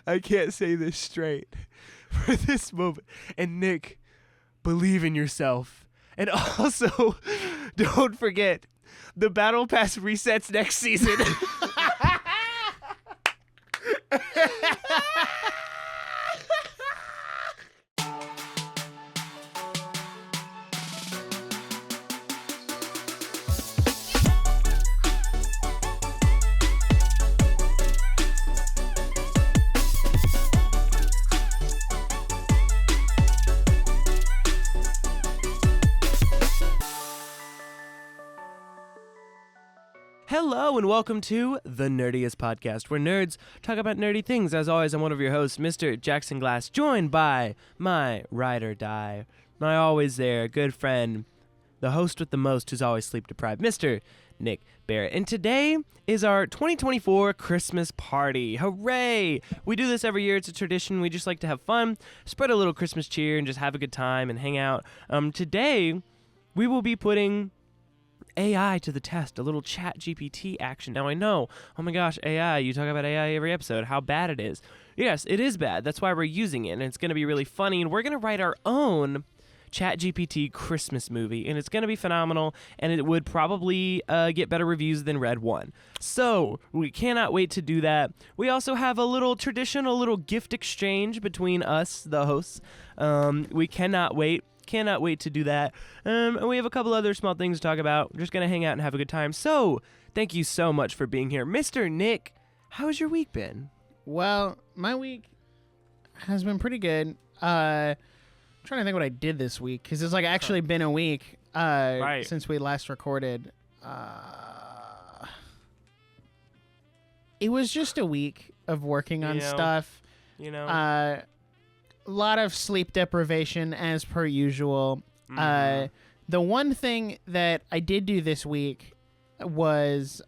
I can't say this straight for this moment. And Nick, believe in yourself. And also, don't forget, the Battle Pass resets next season. Hello and welcome to the Nerdiest podcast, where nerds talk about nerdy things. As always, I'm one of your hosts, Mr. Jackson Glass, joined by my ride or die, my always there good friend, the host with the most who's always sleep deprived, Mr. Nick Barrett. And today is our 2024 Christmas party. Hooray! We do this every year. It's a tradition. We just like to have fun, spread a little Christmas cheer, and just have a good time and hang out. Today, we will be putting AI to the test, a little ChatGPT action. Now I know, oh my gosh, AI, you talk about AI every episode, how bad it is. Yes, it is bad. That's why we're using it, and it's going to be really funny, and we're going to write our own ChatGPT Christmas movie, and it's going to be phenomenal, and it would probably get better reviews than Red 1. So, we cannot wait to do that. We also have a little tradition, a little gift exchange between us, the hosts. We cannot wait to do that. And we have a couple other small things to talk about. We're just going to hang out and have a good time. So, thank you so much for being here. Mr. Nick, how has your week been? Well, my week has been pretty good. I'm trying to think what I did this week, because it's like actually been a week since we last recorded. It was just a week of working on stuff. A lot of sleep deprivation as per usual. The one thing that I did do this week was,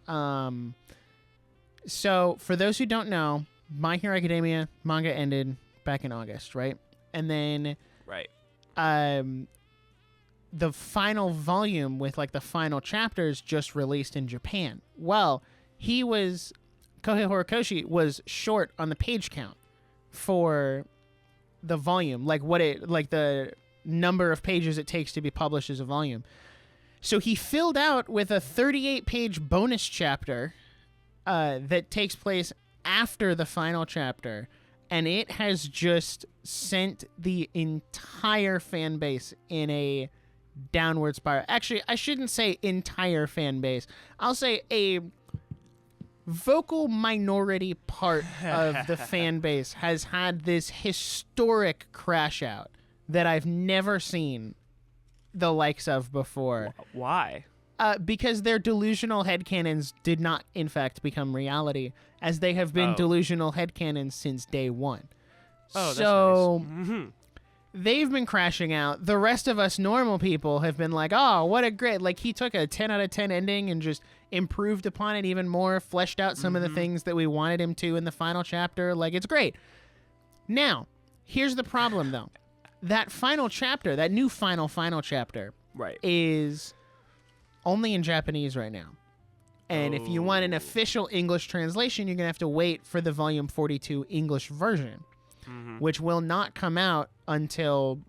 so for those who don't know, My Hero Academia manga ended back in August, right? And then the final volume with like the final chapters just released in Japan. Well, Kohei Horikoshi was short on the page count for the volume, like the number of pages it takes to be published as a volume. So he filled out with a 38-page bonus chapter that takes place after the final chapter, and it has just sent the entire fan base in a downward spiral. Actually, I shouldn't say entire fan base. I'll say a vocal minority part of the fan base has had this historic crash out that I've never seen the likes of before. Why? Because their delusional headcanons did not, in fact, become reality, as they have been delusional headcanons since day one. Oh, so that's nice. They've been crashing out. The rest of us normal people have been like, oh, what a great, like he took a 10 out of 10 ending and just improved upon it even more, fleshed out some of the things that we wanted him to in the final chapter. Like, it's great. Now, here's the problem, though. That final chapter, that new final chapter, is only in Japanese right now. And if you want an official English translation, you're going to have to wait for the Volume 42 English version, which will not come out until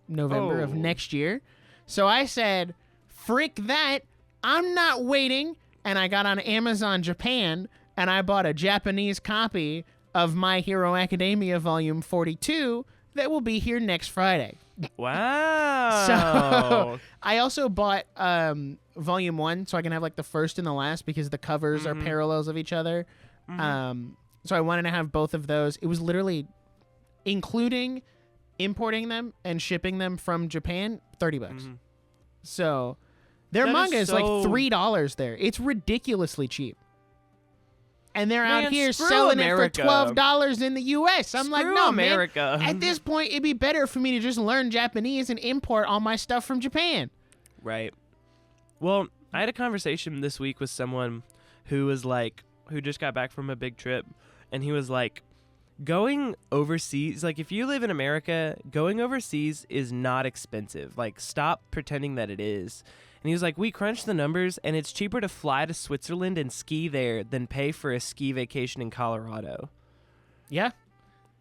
November of next year. So I said, frick that. I'm not waiting. And I got on Amazon Japan, and I bought a Japanese copy of My Hero Academia Volume 42 that will be here next Friday. Wow. So I also bought Volume 1 so I can have like the first and the last, because the covers are parallels of each other. So I wanted to have both of those. It was literally, including importing them and shipping them from Japan, $30. So their manga is like $3 there. It's ridiculously cheap. And they're out here selling America. it for $12 in the U.S. I'm like, no, America. Man. At this point, it'd be better for me to just learn Japanese and import all my stuff from Japan. Right. Well, I had a conversation this week with someone who just got back from a big trip, and he was like, going overseas, like if you live in America, going overseas is not expensive. Like, stop pretending that it is. And he was like, we crunched the numbers, and it's cheaper to fly to Switzerland and ski there than pay for a ski vacation in Colorado. Yeah.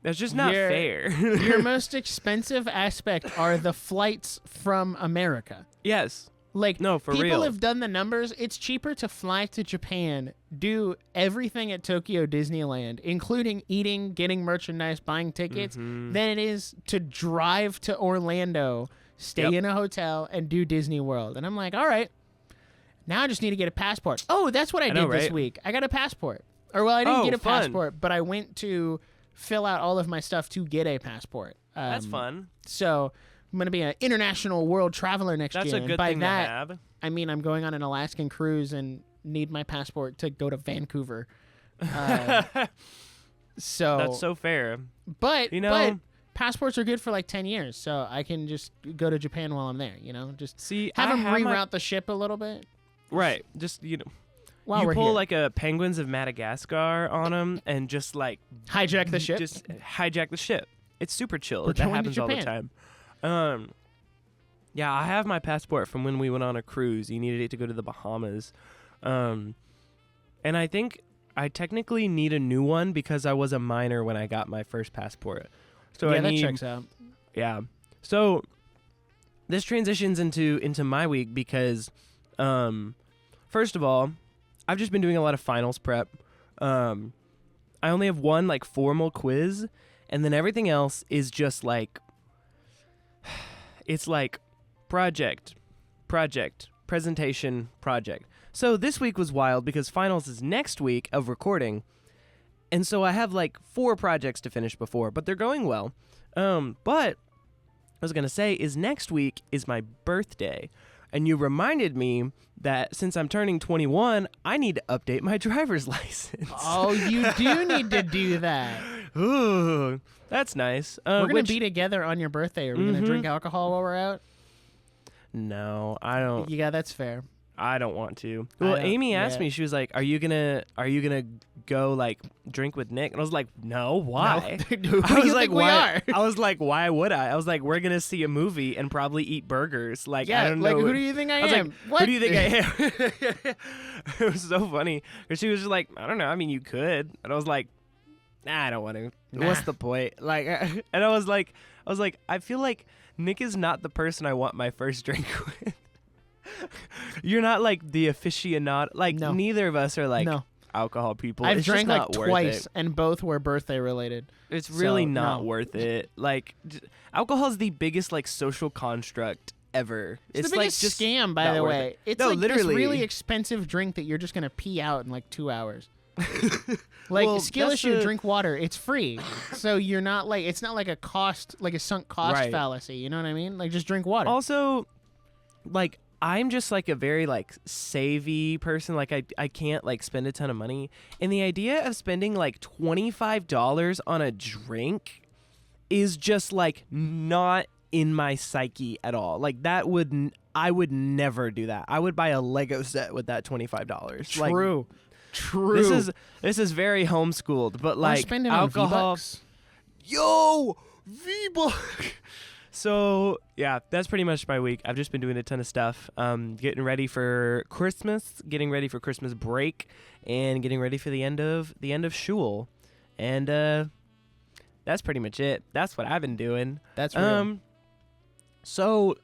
That's just not fair. Your most expensive aspect are the flights from America. Yes. Like, no, for real. People have done the numbers. It's cheaper to fly to Japan, do everything at Tokyo Disneyland, including eating, getting merchandise, buying tickets, than it is to drive to Orlando, stay in a hotel, and do Disney World. And I'm like, all right, now I just need to get a passport. Oh, that's what I did this week. I got a passport. Or, well, I didn't get a passport, but I went to fill out all of my stuff to get a passport. That's fun. So I'm going to be an international world traveler next year. That's a good thing to have. I mean, I'm going on an Alaskan cruise and need my passport to go to Vancouver. So that's so fair. But passports are good for like 10 years, so I can just go to Japan while I'm there. Just have them reroute the ship a little bit. Right. Just While you we're pull here. like a Penguins of Madagascar on them and just like hijack the ship. Just hijack the ship. It's super chill. We're That going to happens all the Japan. time. Yeah, I have my passport from when we went on a cruise. You needed it to go to the Bahamas. And I think I technically need a new one because I was a minor when I got my first passport. So that checks out. Yeah. So this transitions into my week because first of all, I've just been doing a lot of finals prep. I only have one like formal quiz, and then everything else is just like it's like project, presentation, project. So this week was wild because finals is next week of recording. And so I have like 4 projects to finish before, but they're going well. But I was going to say is next week is my birthday. And you reminded me that since I'm turning 21, I need to update my driver's license. Oh, you do need to do that. Ooh, that's nice. We're going to be together on your birthday. Are we going to drink alcohol while we're out? No, I don't. Yeah, that's fair. I don't want to. Well, Amy asked me, she was like, are you gonna go like drink with Nick? And I was like, no, why? No. I was like, why? I was like, why would I? I was like, we're gonna see a movie and probably eat burgers. Like, yeah, I don't know. Who do you think I am? Like, what? Who do you think I am? It was so funny. Because she was just like, I don't know. I mean, you could. And I was like, nah, I don't want to. Nah. What's the point? Like, and I was like, I feel like Nick is not the person I want my first drink with. You're not like the aficionado. Like neither of us are like alcohol people. I've drank like twice, worth it. And both were birthday related. It's really not worth it. Like, alcohol is the biggest like social construct ever. It's the biggest scam, by the way. It's like literally this really expensive drink that you're just gonna pee out in like 2 hours. Like, well, skill issue, drink water. It's free, so you're not like it's not like a cost, like a sunk cost fallacy. You know what I mean? Like, just drink water. Also, like, I'm just like a very like savvy person. Like I can't like spend a ton of money. And the idea of spending like $25 on a drink is just like not in my psyche at all. Like I would never do that. I would buy a Lego set with that $25. True. Like, True. This is very homeschooled, but like alcohol. Yo, V-Buck. So, yeah, that's pretty much my week. I've just been doing a ton of stuff, getting ready for Christmas, getting ready for Christmas break, and getting ready for the end of shul. And that's pretty much it. That's what I've been doing. That's real. So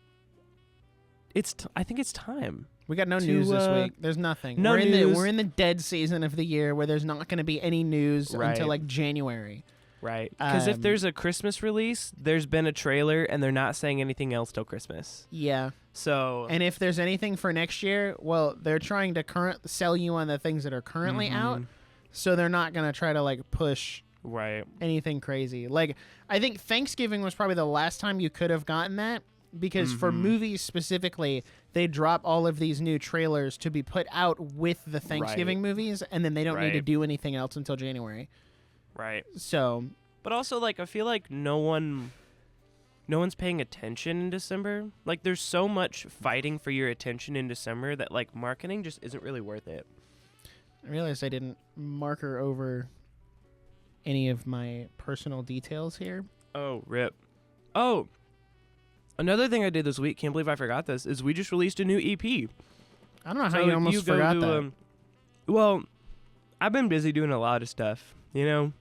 I think it's time. We got no news this week. There's nothing. No news. We're in the dead season of the year where there's not going to be any news until like January. Right. Because if there's a Christmas release, there's been a trailer, and they're not saying anything else till Christmas. Yeah. So. And if there's anything for next year, well, they're trying to sell you on the things that are currently out, so they're not going to try to like push anything crazy. Like, I think Thanksgiving was probably the last time you could have gotten that, because for movies specifically, they drop all of these new trailers to be put out with the Thanksgiving movies, and then they don't need to do anything else until January. Right. So, but also, like, I feel like no one's paying attention in December. Like, there's so much fighting for your attention in December that, like, marketing just isn't really worth it. I realized I didn't marker over any of my personal details here. Oh, rip. Oh, another thing I did this week, can't believe I forgot this, is we just released a new EP. I don't know how you almost forgot that. Well, I've been busy doing a lot of stuff, you know?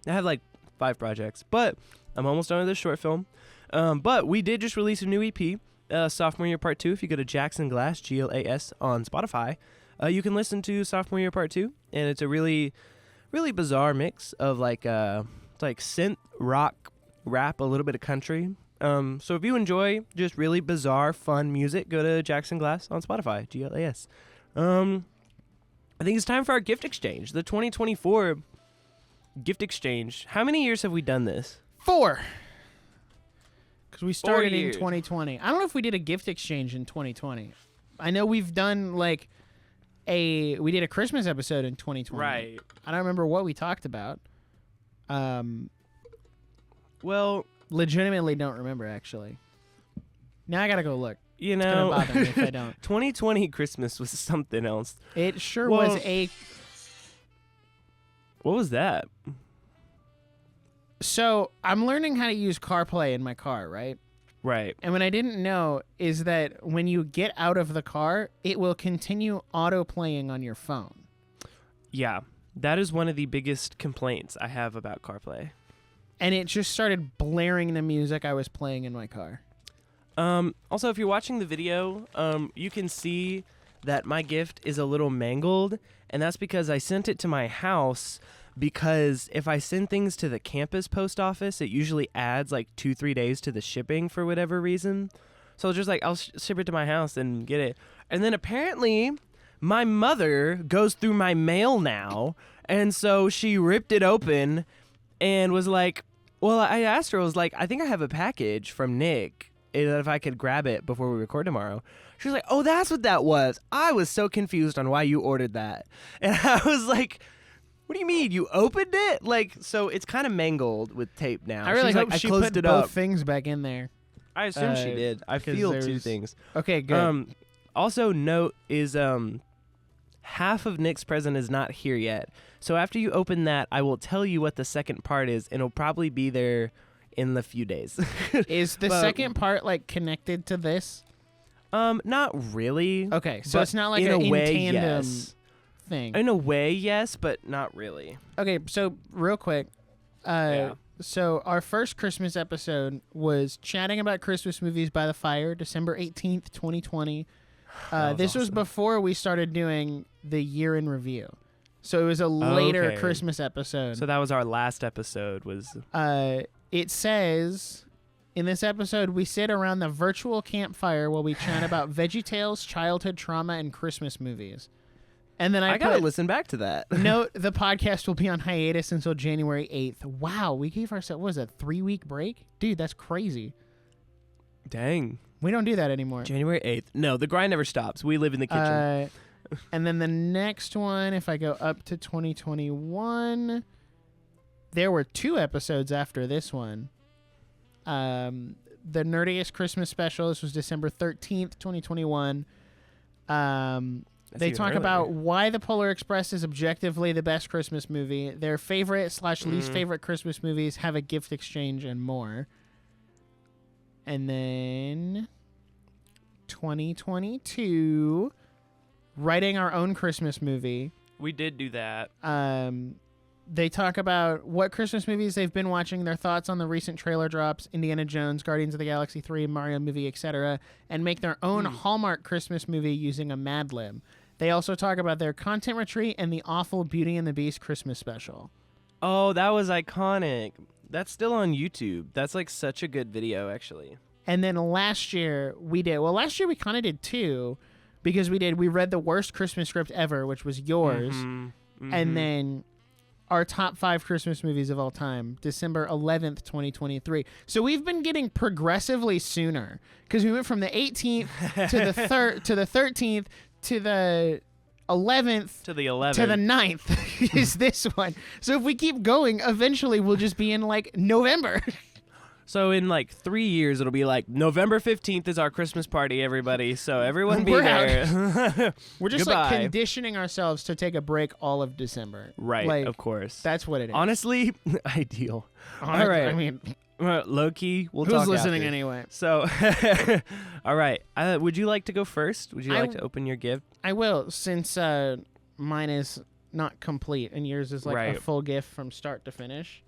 I have like 5 projects, but I'm almost done with this short film. But we did just release a new EP, Sophomore Year Part 2. If you go to Jackson Glass, Glas, on Spotify, you can listen to Sophomore Year Part 2, and it's a really, really bizarre mix of like synth, rock, rap, a little bit of country. So if you enjoy just really bizarre, fun music, go to Jackson Glass on Spotify, Glas. I think it's time for our gift exchange, the 2024 gift exchange. How many years have we done this? 4. Because we started in years. 2020. I don't know if we did a gift exchange in 2020. I know we've done we did a Christmas episode in 2020. Right. I don't remember what we talked about. Well, legitimately don't remember, actually. Now I gotta go look. you It's know, gonna bother me if I don't. 2020 Christmas was something else. It sure Well- was a... What was that? So, I'm learning how to use CarPlay in my car, right? Right. And what I didn't know is that when you get out of the car, it will continue auto-playing on your phone. Yeah. That is one of the biggest complaints I have about CarPlay. And it just started blaring the music I was playing in my car. Also, if you're watching the video, you can see that my gift is a little mangled, and that's because I sent it to my house, because if I send things to the campus post office, it usually adds like 2-3 days to the shipping for whatever reason. So it's just like, I'll ship it to my house and get it. And then apparently my mother goes through my mail now, and so she ripped it open and was like, well, I asked her, I was like, I think I have a package from Nick, if I could grab it before we record tomorrow. She was like, oh, that's what that was. I was so confused on why you ordered that. And I was like, what do you mean? You opened it? Like, so it's kind of mangled with tape now. I really She's hope like, she I closed put it both up. things back in there. I assume she did. I 'cause feel 2 there's- things. Okay, good. Also, note is half of Nick's present is not here yet. So after you open that, I will tell you what the second part is, and it'll probably be there in the few days. Is the but- second part like connected to this? Not really. Okay, so But it's not like in an a way, in-tandem yes. thing. In a way, yes, but not really. Okay, so real quick. Yeah. So our first Christmas episode was chatting about Christmas movies by the fire, December 18th, 2020. That was This was awesome. before we started doing the year in review. So it was a later Okay. Christmas episode. So that was our last episode. Was It says, in this episode, we sit around the virtual campfire while we chat about VeggieTales, childhood trauma, and Christmas movies. And then I gotta put, listen back to that. note, the podcast will be on hiatus until January 8th. Wow, we gave ourselves, what was it, 3-week break? Dude, that's crazy. Dang. We don't do that anymore. January 8th. No, the grind never stops. We live in the kitchen. And then the next one, if I go up to 2021, there were 2 episodes after this one. The Nerdiest Christmas special. This was December 13th, 2021. They even talk earlier. about why The Polar Express is objectively the best Christmas movie, their favorite / least favorite Christmas movies, have a gift exchange, and more. And then 2022, writing our own Christmas movie. We did do that. They talk about what Christmas movies they've been watching, their thoughts on the recent trailer drops, Indiana Jones, Guardians of the Galaxy 3, Mario movie, etc., and make their own Hallmark Christmas movie using a Mad Lib. They also talk about their content retreat and the awful Beauty and the Beast Christmas special. Oh, that was iconic. That's still on YouTube. That's like such a good video, actually. And then last year we kind of did 2, because we read the worst Christmas script ever, which was yours, and then our top 5 Christmas movies of all time, December 11th, 2023. So we've been getting progressively sooner, because we went from the 18th to the 13th to the 11th to the 11th. to the 9th is this one. So if we keep going, eventually we'll just be in like November. So in like 3 years, it'll be like November 15th is our Christmas party, everybody. So everyone be We're there. We're just Goodbye. like conditioning ourselves to take a break all of December. Right, Like, of course. that's what it is. Honestly, ideal. All I right. mean, Low key, we'll who's talk listening after. anyway? So, all right. Would you like to go first? Would you I like to open your gift? I will, since mine is not complete and yours is like Right. a full gift from start to finish.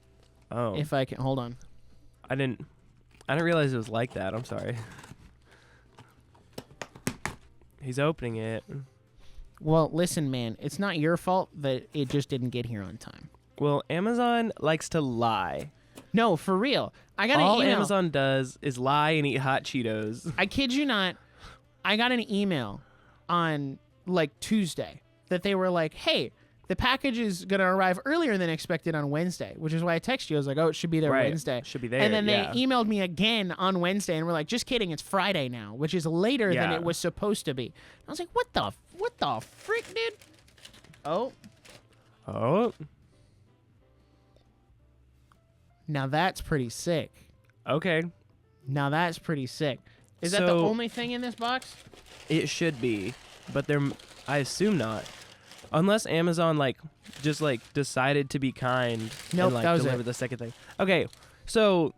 Oh. If I can hold on. I didn't realize it was like that. I'm sorry. He's opening it. Well, listen, man, it's not your fault that it just didn't get here on time. Well, Amazon likes to lie. No, for real. I got All an email. Amazon does is lie and eat hot Cheetos. I kid you not. I got an email on like Tuesday that they were like, "Hey, the package is going to arrive earlier than expected on Wednesday," which is why I texted you. I was like, "Oh, it should be there Right. Wednesday." Should be there, And then yeah. they emailed me again on Wednesday and were like, "Just kidding, it's Friday now," which is later than Yeah. it was supposed to be. I was like, "What the frick, dude?" Oh, Oh. now that's pretty sick. Okay. Now that's pretty sick. Is that the So- only thing in this box? It should be, but I assume not. Unless Amazon just decided to be kind Nope, and that was deliver it. the second thing. Okay. So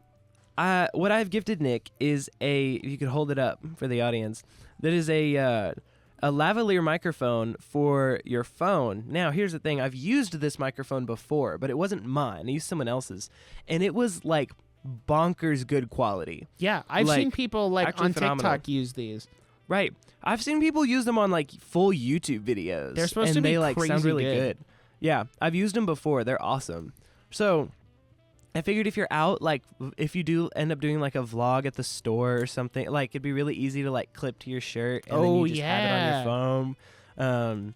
what I've gifted Nick is you could hold it up for the audience. That is a lavalier microphone for your phone. Now, here's the thing. I've used this microphone before, but it wasn't mine. I used someone else's, and it was like bonkers good quality. Yeah, I've Like, seen people actually on phenomenal. TikTok use these. Right. I've seen people use them on full YouTube videos. They're supposed and to be they sound crazy really good. good. Yeah, I've used them before. They're awesome. So, I figured if you're out, if you do end up doing a vlog at the store or something, it'd be really easy to clip to your shirt and then you just have it on your phone.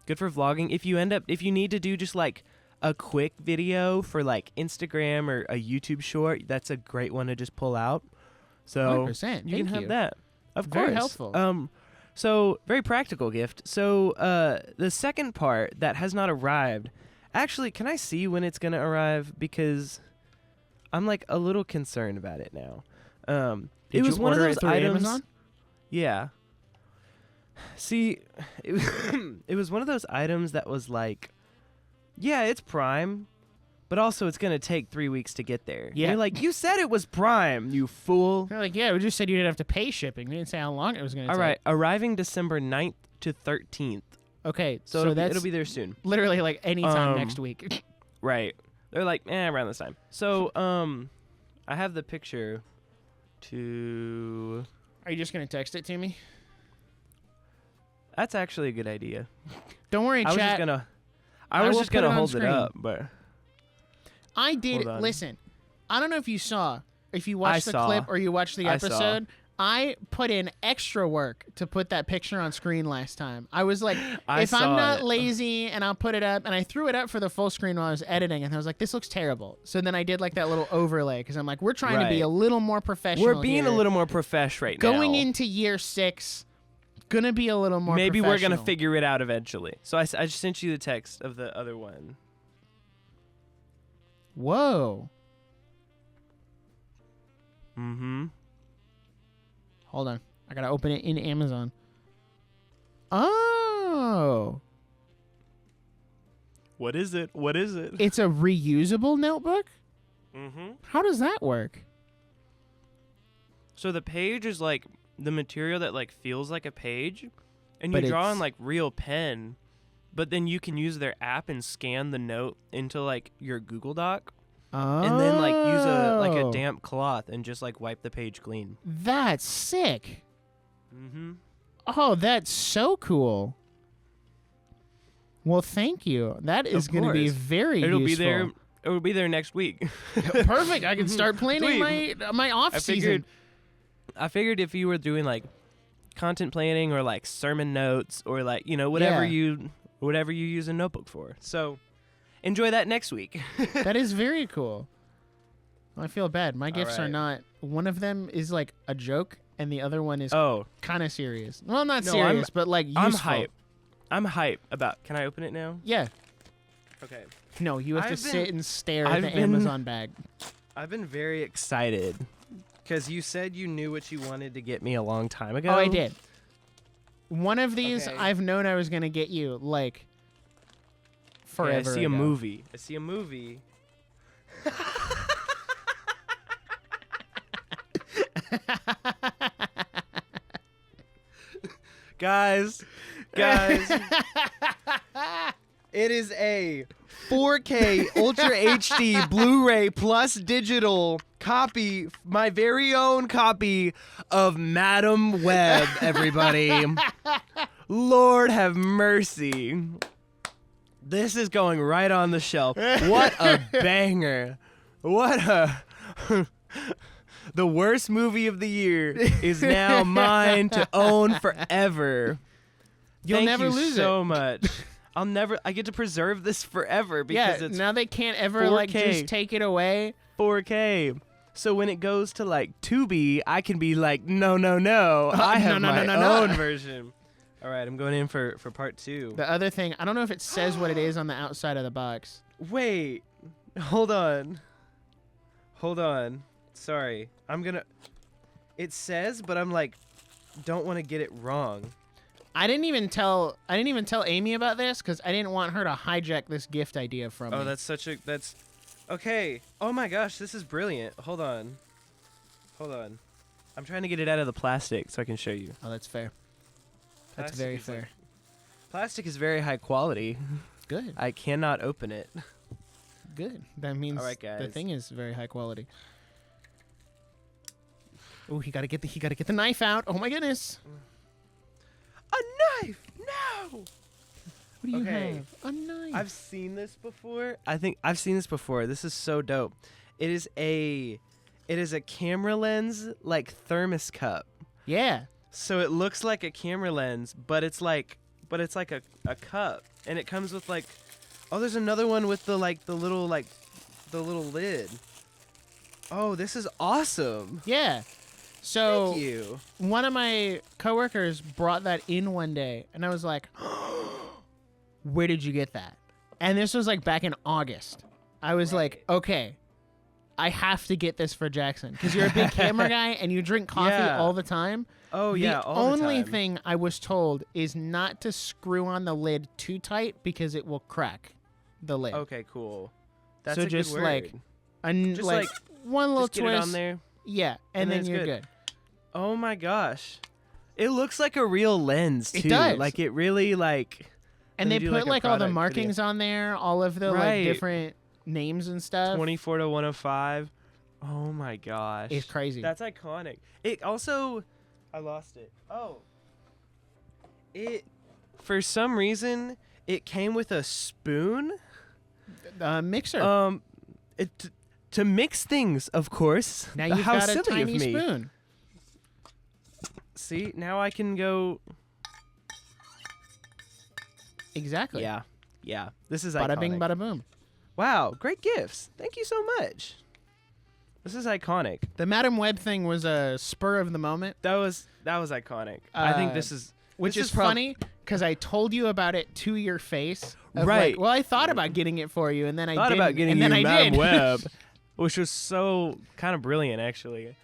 Good for vlogging. If you need to do just a quick video for Instagram or a YouTube short, that's a great one to just pull out. So 100%. you can Thank have that. Of Very course. helpful. So very practical gift. So the second part that has not arrived. Actually, can I see when it's gonna arrive? Because I'm a little concerned about it now. Did it was you one of order those it through items. Amazon? Yeah. See, it was one of those items that was yeah, it's Prime, but also it's gonna take 3 weeks to get there. Yeah. And you're you said it was Prime, you fool. They're like, yeah, we just said you didn't have to pay shipping. We didn't say how long it was going to All take. right, arriving December 9th to 13th. Okay, So, so that's it'll be there soon. literally anytime Um, next week. Right. They're around this time. So, I have the picture to... Are you just going to text it to me? That's actually a good idea. Don't worry, I was chat. just gonna... I I was will just put it gonna on hold it screen. up, but... I did. Hold on. Listen, I don't know if you watched the saw. clip or you watched the I saw. episode. I put in extra work to put that picture on screen last time. I was like, I if I'm saw not it. lazy and I'll put it up, and I threw it up for the full screen while I was editing, and I was like, this looks terrible. So then I did that little overlay because I'm like, we're trying to be Right. a little more professional. We're being here. a little more profesh right now. Going into year 6, gonna be a little more. Maybe we're gonna professional. figure it out eventually. So I just sent you the text of the other one. Whoa. Mm-hmm. Hold on. I gotta open it in Amazon. Oh. What is it? What is it? It's a reusable notebook? Mm-hmm. How does that work? So the page is the material that feels like a page, and But you draw it's- in real pen, but then you can use their app and scan the note into your Google Doc, Oh. and then use a damp cloth and just wipe the page clean. That's sick. Mm-hmm. Oh, that's so cool. Well, thank you. That is Of going to be course. very It'll useful. be there. It will be there next week. Perfect. I can start planning Sweet. my off season. I figured if you were doing content planning or sermon notes or whatever Yeah. whatever you use a notebook for. So enjoy that next week. That is very cool. I feel bad. My gifts are right. not. One of them is a joke, and the other one is Oh, kind of serious. Well, not No, serious, but useful. I'm hype. I'm hype about. Can I open it now? Yeah. Okay. No, you have to I've sit been- and stare at I've the been- Amazon bag. I've been very excited because you said you knew what you wanted to get me a long time ago. Oh, I did. One of these Okay. I've known I was going to get you Okay, forever I see ago. a movie. I see a movie. guys, it is a 4K Ultra HD Blu-ray plus digital copy, my very own copy of Madam Web, everybody. Lord have mercy. This is going right on the shelf. What a banger. What a... The worst movie of the year is now mine to own forever. You'll never lose it so much. I get to preserve this forever because it's now they can't ever 4K. like just take it away. 4K. So when it goes to like Tubi, I can be like, no. I have my own version. All right, I'm going in for part 2. The other thing, I don't know if it says what it is on the outside of the box. Wait, hold on. Sorry, it says, but I'm like, don't want to get it wrong. I didn't even tell Amy about this because I didn't want her to hijack this gift idea from me. Oh, that's okay. Oh my gosh, this is brilliant. Hold on. I'm trying to get it out of the plastic so I can show you. Oh, that's fair. That's Plastic very is fair. Plastic is very high quality. Good. I cannot open it. Good. That means All right, guys. the thing is very high quality. Oh, he gotta get the knife out. Oh my goodness. A knife! No! What do you have? A knife. I've seen this before. I think I've seen this before. This is so dope. It is a camera lens like thermos cup. Yeah. So it looks like a camera lens, but it's like a cup, and it comes with like, oh, there's another one with the little lid. Oh, this is awesome. Yeah. So Thank you. one of my coworkers brought that in one day, and I was like, where did you get that? And this was like back in August. I was like, okay, I have to get this for Jackson because you're a big camera guy and you drink coffee Yeah. all the time. Oh yeah, all the only time. thing I was told is not to screw on the lid too tight because it will crack the lid. Okay, cool. That's So a just good word. Just like, one little Just get twist. it on there. Yeah, and then it's you're good. good. Oh my gosh. It looks like a real lens too. It does. Like it really like. And they do, put a like all the product markings on there, all of the Right. like different names and stuff. 24 to 105. Oh my gosh. It's crazy. That's iconic. It also, I lost it. Oh. For some reason, it came with a spoon. Mixer. To mix things, of course. Now you've How got a silly tiny of me. spoon. See, now I can go. Exactly. Yeah. This is Bada iconic. bing, bada boom. Wow, great gifts. Thank you so much. This is iconic. The Madam Web thing was a spur of the moment, That was iconic. I think this is which this is funny because I told you about it to your face. Of Right. Like, well, I thought about getting it for you, and then I thought didn't. about getting and you then I Madam did. Web, which was so kind of brilliant, actually.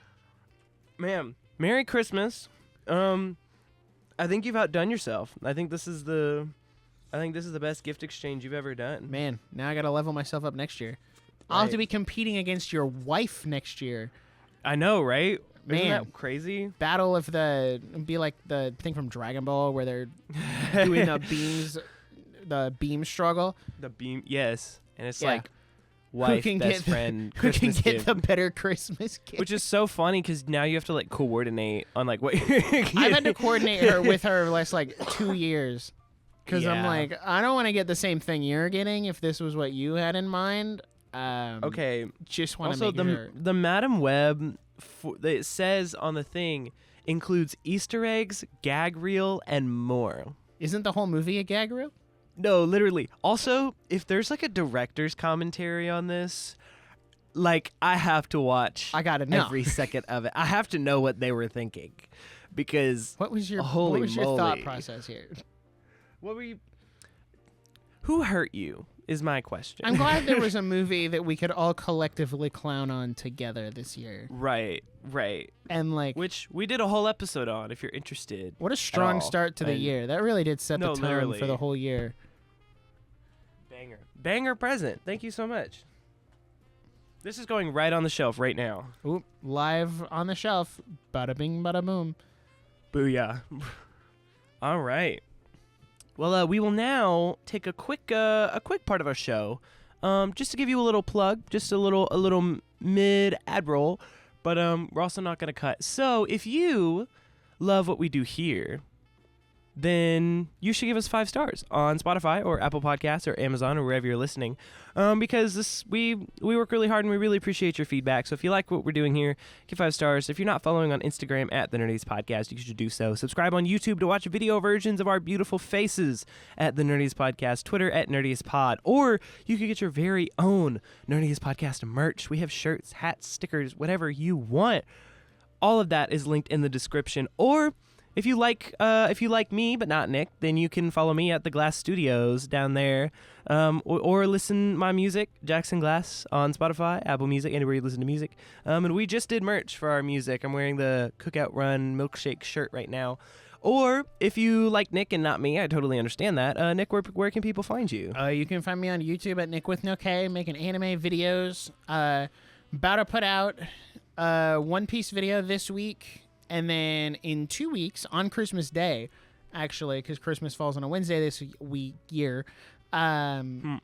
Ma'am, Merry Christmas. I think you've outdone yourself. I think this is the best gift exchange you've ever done. Man, now I got to level myself up next year. I'll have to Right. be competing against your wife next year. I know, right? Isn't Man. that crazy? Battle of be like the thing from Dragon Ball where they're doing the beam struggle. The beam, yes, and it's Yeah. like wife, can best get friend, Who can Christmas get gift. the better Christmas gift? Which is so funny because now you have to like coordinate on like what you're I've had to coordinate her with her last like 2 years because I'm Yeah. like, I don't want to get the same thing you're getting if this was what you had in mind. Okay. Just want to Also, make sure. the Madam Web, it says on the thing, includes Easter eggs, gag reel, and more. Isn't the whole movie a gag reel? No, literally. Also, if there's like a director's commentary on this, like I have to watch. I gotta know. every second of it. I have to know what they were thinking, because What was your Holy thought moly. process here? what were you? Who hurt you? Is my question. I'm glad there was a movie that we could all collectively clown on together this year. Right. And like, Which we did a whole episode on. If you're interested. what a strong all. start to the And- year. That really did set No, the tone literally. for the whole year. Banger present. Thank you so much. This is going right on the shelf right now. Oop, live on the shelf. Bada bing, bada boom. Booyah. All right. Well, we will now take a quick part of our show just to give you a little plug, just a little mid ad roll, but we're also not going to cut. So if you love what we do here, then you should give us 5 stars on Spotify or Apple Podcasts or Amazon or wherever you're listening, because we work really hard and we really appreciate your feedback. So if you like what we're doing here, give 5 stars. If you're not following on Instagram at the Nerdiest Podcast, you should do so. Subscribe on YouTube to watch video versions of our beautiful faces at the Nerdiest Podcast, Twitter at Nerdiest Pod, or you could get your very own Nerdiest Podcast merch. We have shirts, hats, stickers, whatever you want. All of that is linked in the description. Or if you like me but not Nick, then you can follow me at the Glass Studios down there, or listen my music, Jackson Glass, on Spotify, Apple Music, anywhere you listen to music. And we just did merch for our music. I'm wearing the Cookout Run milkshake shirt right now. Or if you like Nick and not me, I totally understand that. Nick, where can people find you? You can find me on YouTube at Nick with no K, making anime videos. About to put out One Piece video this week. And then in 2 weeks, on Christmas Day, actually, because Christmas falls on a Wednesday this year, I'm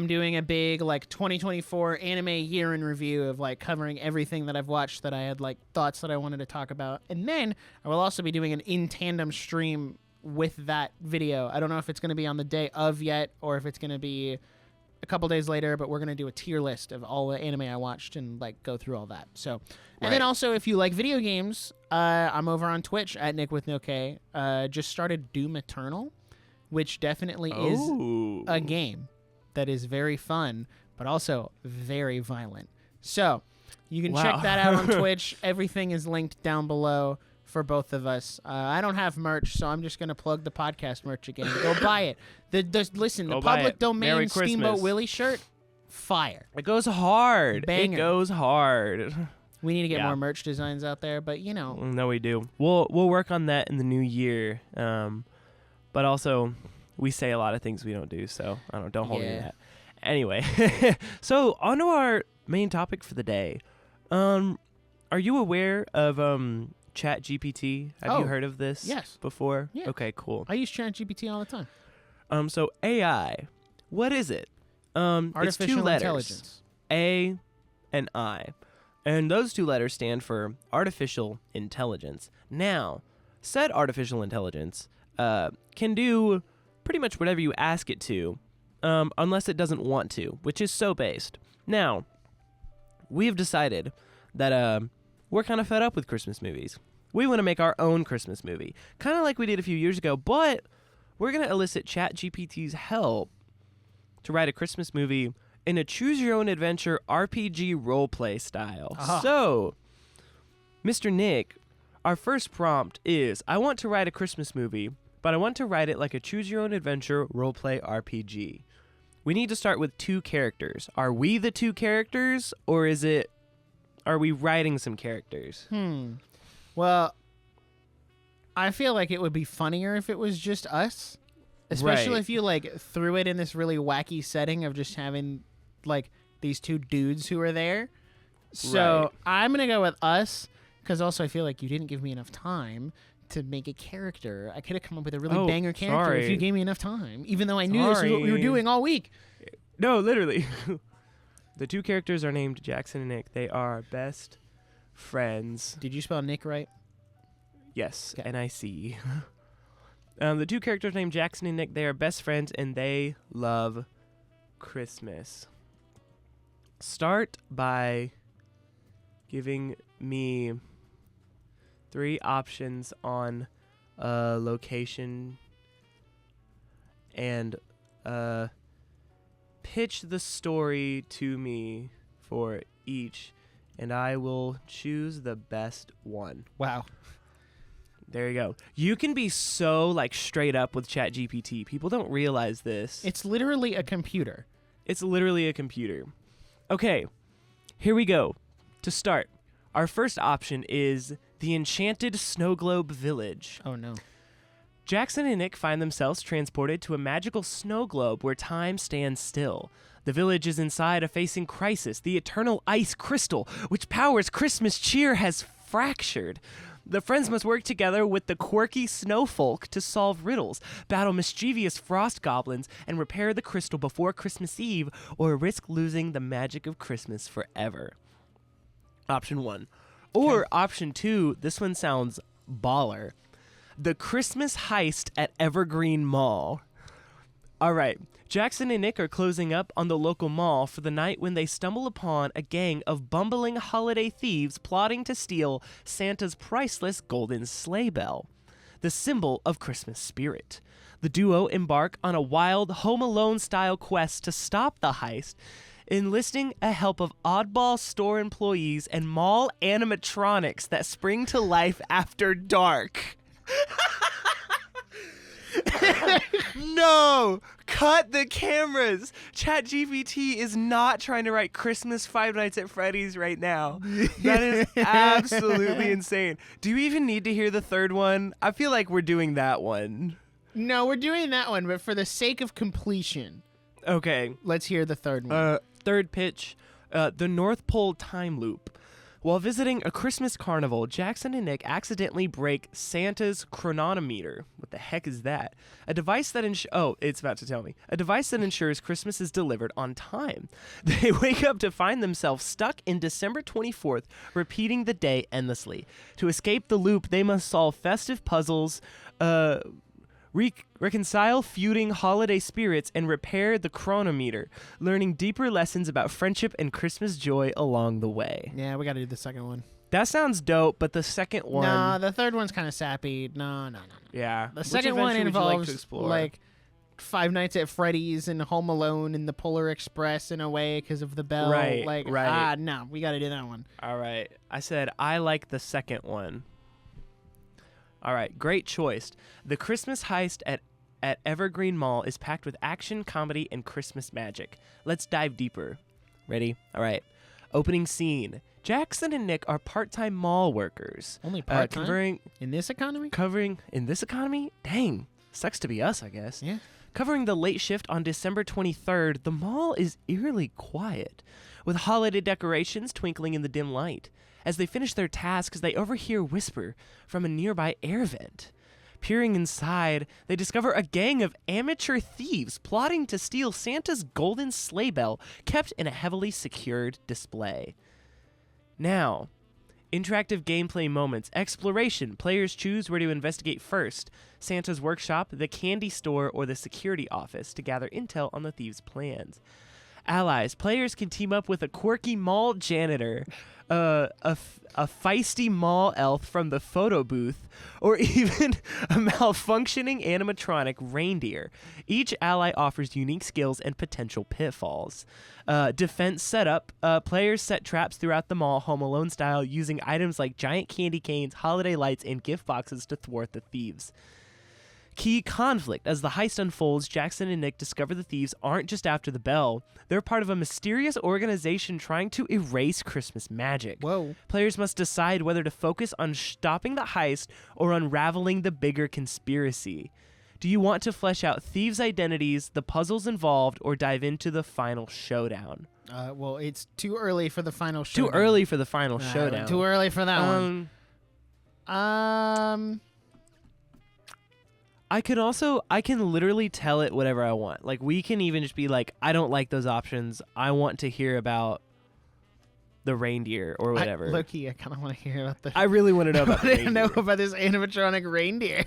doing a big 2024 anime year in review of covering everything that I've watched that I had thoughts that I wanted to talk about. And then I will also be doing an in tandem stream with that video. I don't know if it's going to be on the day of yet or if it's going to be a couple days later, but we're going to do a tier list of all the anime I watched and go through all that. So, and then also if you like video games, I'm over on Twitch at Nick with no K. Just started Doom Eternal, which definitely is a game that is very fun, but also very violent. So you can check that out on Twitch. Everything is linked down below for both of us. I don't have merch, so I'm just going to plug the podcast merch again. Go buy it. Listen, the public domain Steamboat Willie shirt, fire. It goes hard. Banger. It goes hard. We need to get more merch designs out there, but No, we do. We'll work on that in the new year. But also, we say a lot of things we don't do, so don't hold me to that. Anyway, so on to our main topic for the day. Are you aware of ChatGPT? Have you heard of this before? Yeah. Okay, cool. I use ChatGPT all the time. So AI, what is it? Artificial it's 2 letters, intelligence. A and I. And those 2 letters stand for artificial intelligence. Now, said artificial intelligence can do pretty much whatever you ask it to, unless it doesn't want to, which is so based. Now, we have decided that we're kind of fed up with Christmas movies. We want to make our own Christmas movie, kind of like we did a few years ago, but we're going to elicit ChatGPT's help to write a Christmas movie in a choose-your-own-adventure RPG roleplay style. So, Mr. Nick, our first prompt is, I want to write a Christmas movie, but I want to write it like a choose-your-own-adventure roleplay RPG. We need to start with 2 characters. Are we the 2 characters, or are we writing some characters? Well, I feel like it would be funnier if it was just us. Especially if you threw it in this really wacky setting of just having these 2 dudes who are there. So I'm going to go with us, because also I feel like you didn't give me enough time to make a character. I could have come up with a really banger character if you gave me enough time, even though I knew this was what we were doing all week. No, literally. The 2 characters are named Jackson and Nick. They are best friends. Did you spell Nick right? Yes, Okay. N-I-C. The 2 characters named Jackson and Nick, they are best friends, and they love Christmas. Start by giving me 3 options on a location and pitch the story to me for each, and I will choose the best one. Wow. There you go. You can be so straight up with ChatGPT. People don't realize this. It's literally a computer. It's literally a computer. Okay, here we go. To start, our first option is the Enchanted Snow Globe Village. Oh, no. Jackson and Nick find themselves transported to a magical snow globe where time stands still. The village is inside a facing crisis. The eternal ice crystal, which powers Christmas cheer, has fractured. The friends must work together with the quirky snowfolk to solve riddles, battle mischievous frost goblins, and repair the crystal before Christmas Eve, or risk losing the magic of Christmas forever. Option 1. Or option 2, this one sounds baller. The Christmas Heist at Evergreen Mall. All right. Jackson and Nick are closing up on the local mall for the night when they stumble upon a gang of bumbling holiday thieves plotting to steal Santa's priceless golden sleigh bell, the symbol of Christmas spirit. The duo embark on a wild Home Alone-style quest to stop the heist, enlisting a help of oddball store employees and mall animatronics that spring to life after dark. No! Cut the cameras! ChatGPT is not trying to write Christmas Five Nights at Freddy's right now. That is absolutely insane. Do you even need to hear the third one? I feel like we're doing that one. No, we're doing that one, but for the sake of completion, Okay. let's hear the third one. Third pitch, the North Pole time loop. While visiting a Christmas carnival, Jackson and Nick accidentally break Santa's chronometer. What the heck is that? A device that it's about to tell me. A device that ensures Christmas is delivered on time. They wake up to find themselves stuck in December 24th, repeating the day endlessly. To escape the loop, they must solve festive puzzles, reconcile feuding holiday spirits, and repair the chronometer, learning deeper lessons about friendship and Christmas joy along the way. Yeah, we got to do the second one. That sounds dope, but the second one... No, the third one's kind of sappy. No. Yeah. The second one involves, like, Five Nights at Freddy's and Home Alone and the Polar Express in a way because of the bell. Right. No, we got to do that one. All right. I said I like the second one. All right, great choice. The Christmas Heist at Evergreen Mall is packed with action, comedy, and Christmas magic. Let's dive deeper. Ready? All right. Opening scene. Jackson and Nick are part-time mall workers. Only part-time? In this economy? In this economy? Dang. Sucks to be us, I guess. Yeah. Covering the late shift on December 23rd, the mall is eerily quiet, with holiday decorations twinkling in the dim light. As they finish their tasks, they overhear whisper from a nearby air vent. Peering inside, they discover a gang of amateur thieves plotting to steal Santa's golden sleigh bell kept in a heavily secured display. Now, interactive gameplay moments. Exploration. Players choose where to investigate first. Santa's workshop, the candy store, or the security office to gather intel on the thieves' plans. Allies. Players can team up with a quirky mall janitor, a feisty mall elf from the photo booth, or even a malfunctioning animatronic reindeer. Each ally offers unique skills and potential pitfalls. Defense setup. Players set traps throughout the mall, Home Alone style, using items like giant candy canes, holiday lights, and gift boxes to thwart the thieves. Key conflict. As the heist unfolds, Jackson and Nick discover the thieves aren't just after the bell. They're part of a mysterious organization trying to erase Christmas magic. Whoa. Players must decide whether to focus on stopping the heist or unraveling the bigger conspiracy. Do you want to flesh out thieves' identities, the puzzles involved, or dive into the final showdown? Well, it's too early for the final showdown. Too early for the final showdown. Too early for that one. I can literally tell it whatever I want. Like, we can even just be like, I don't like those options. I want to hear about the reindeer or whatever. Low-key, I kind of want to hear about the... I really want to know about the reindeer. know about this animatronic reindeer.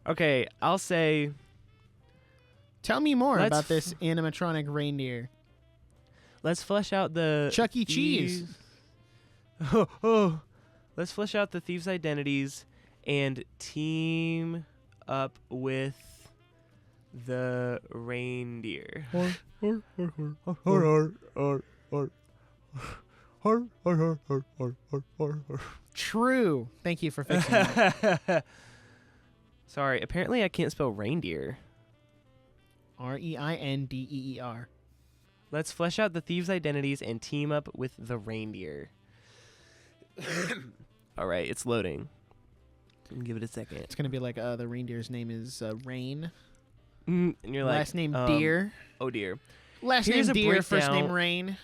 Okay, I'll say... Tell me more about this animatronic reindeer. Let's flesh out the... Chuck E. Cheese. Let's flesh out the thieves' identities and team up with the reindeer. True. Thank you for fixing that. Sorry, apparently I can't spell reindeer. R-E-I-N-D-E-E-R. Let's flesh out the thieves' identities and team up with the reindeer. All right, it's loading. Give it a second. It's going to be like, the reindeer's name is Rain. And you're like... Last name Deer. Oh, dear. Last Here's name a Deer, first breakdown. name Rain.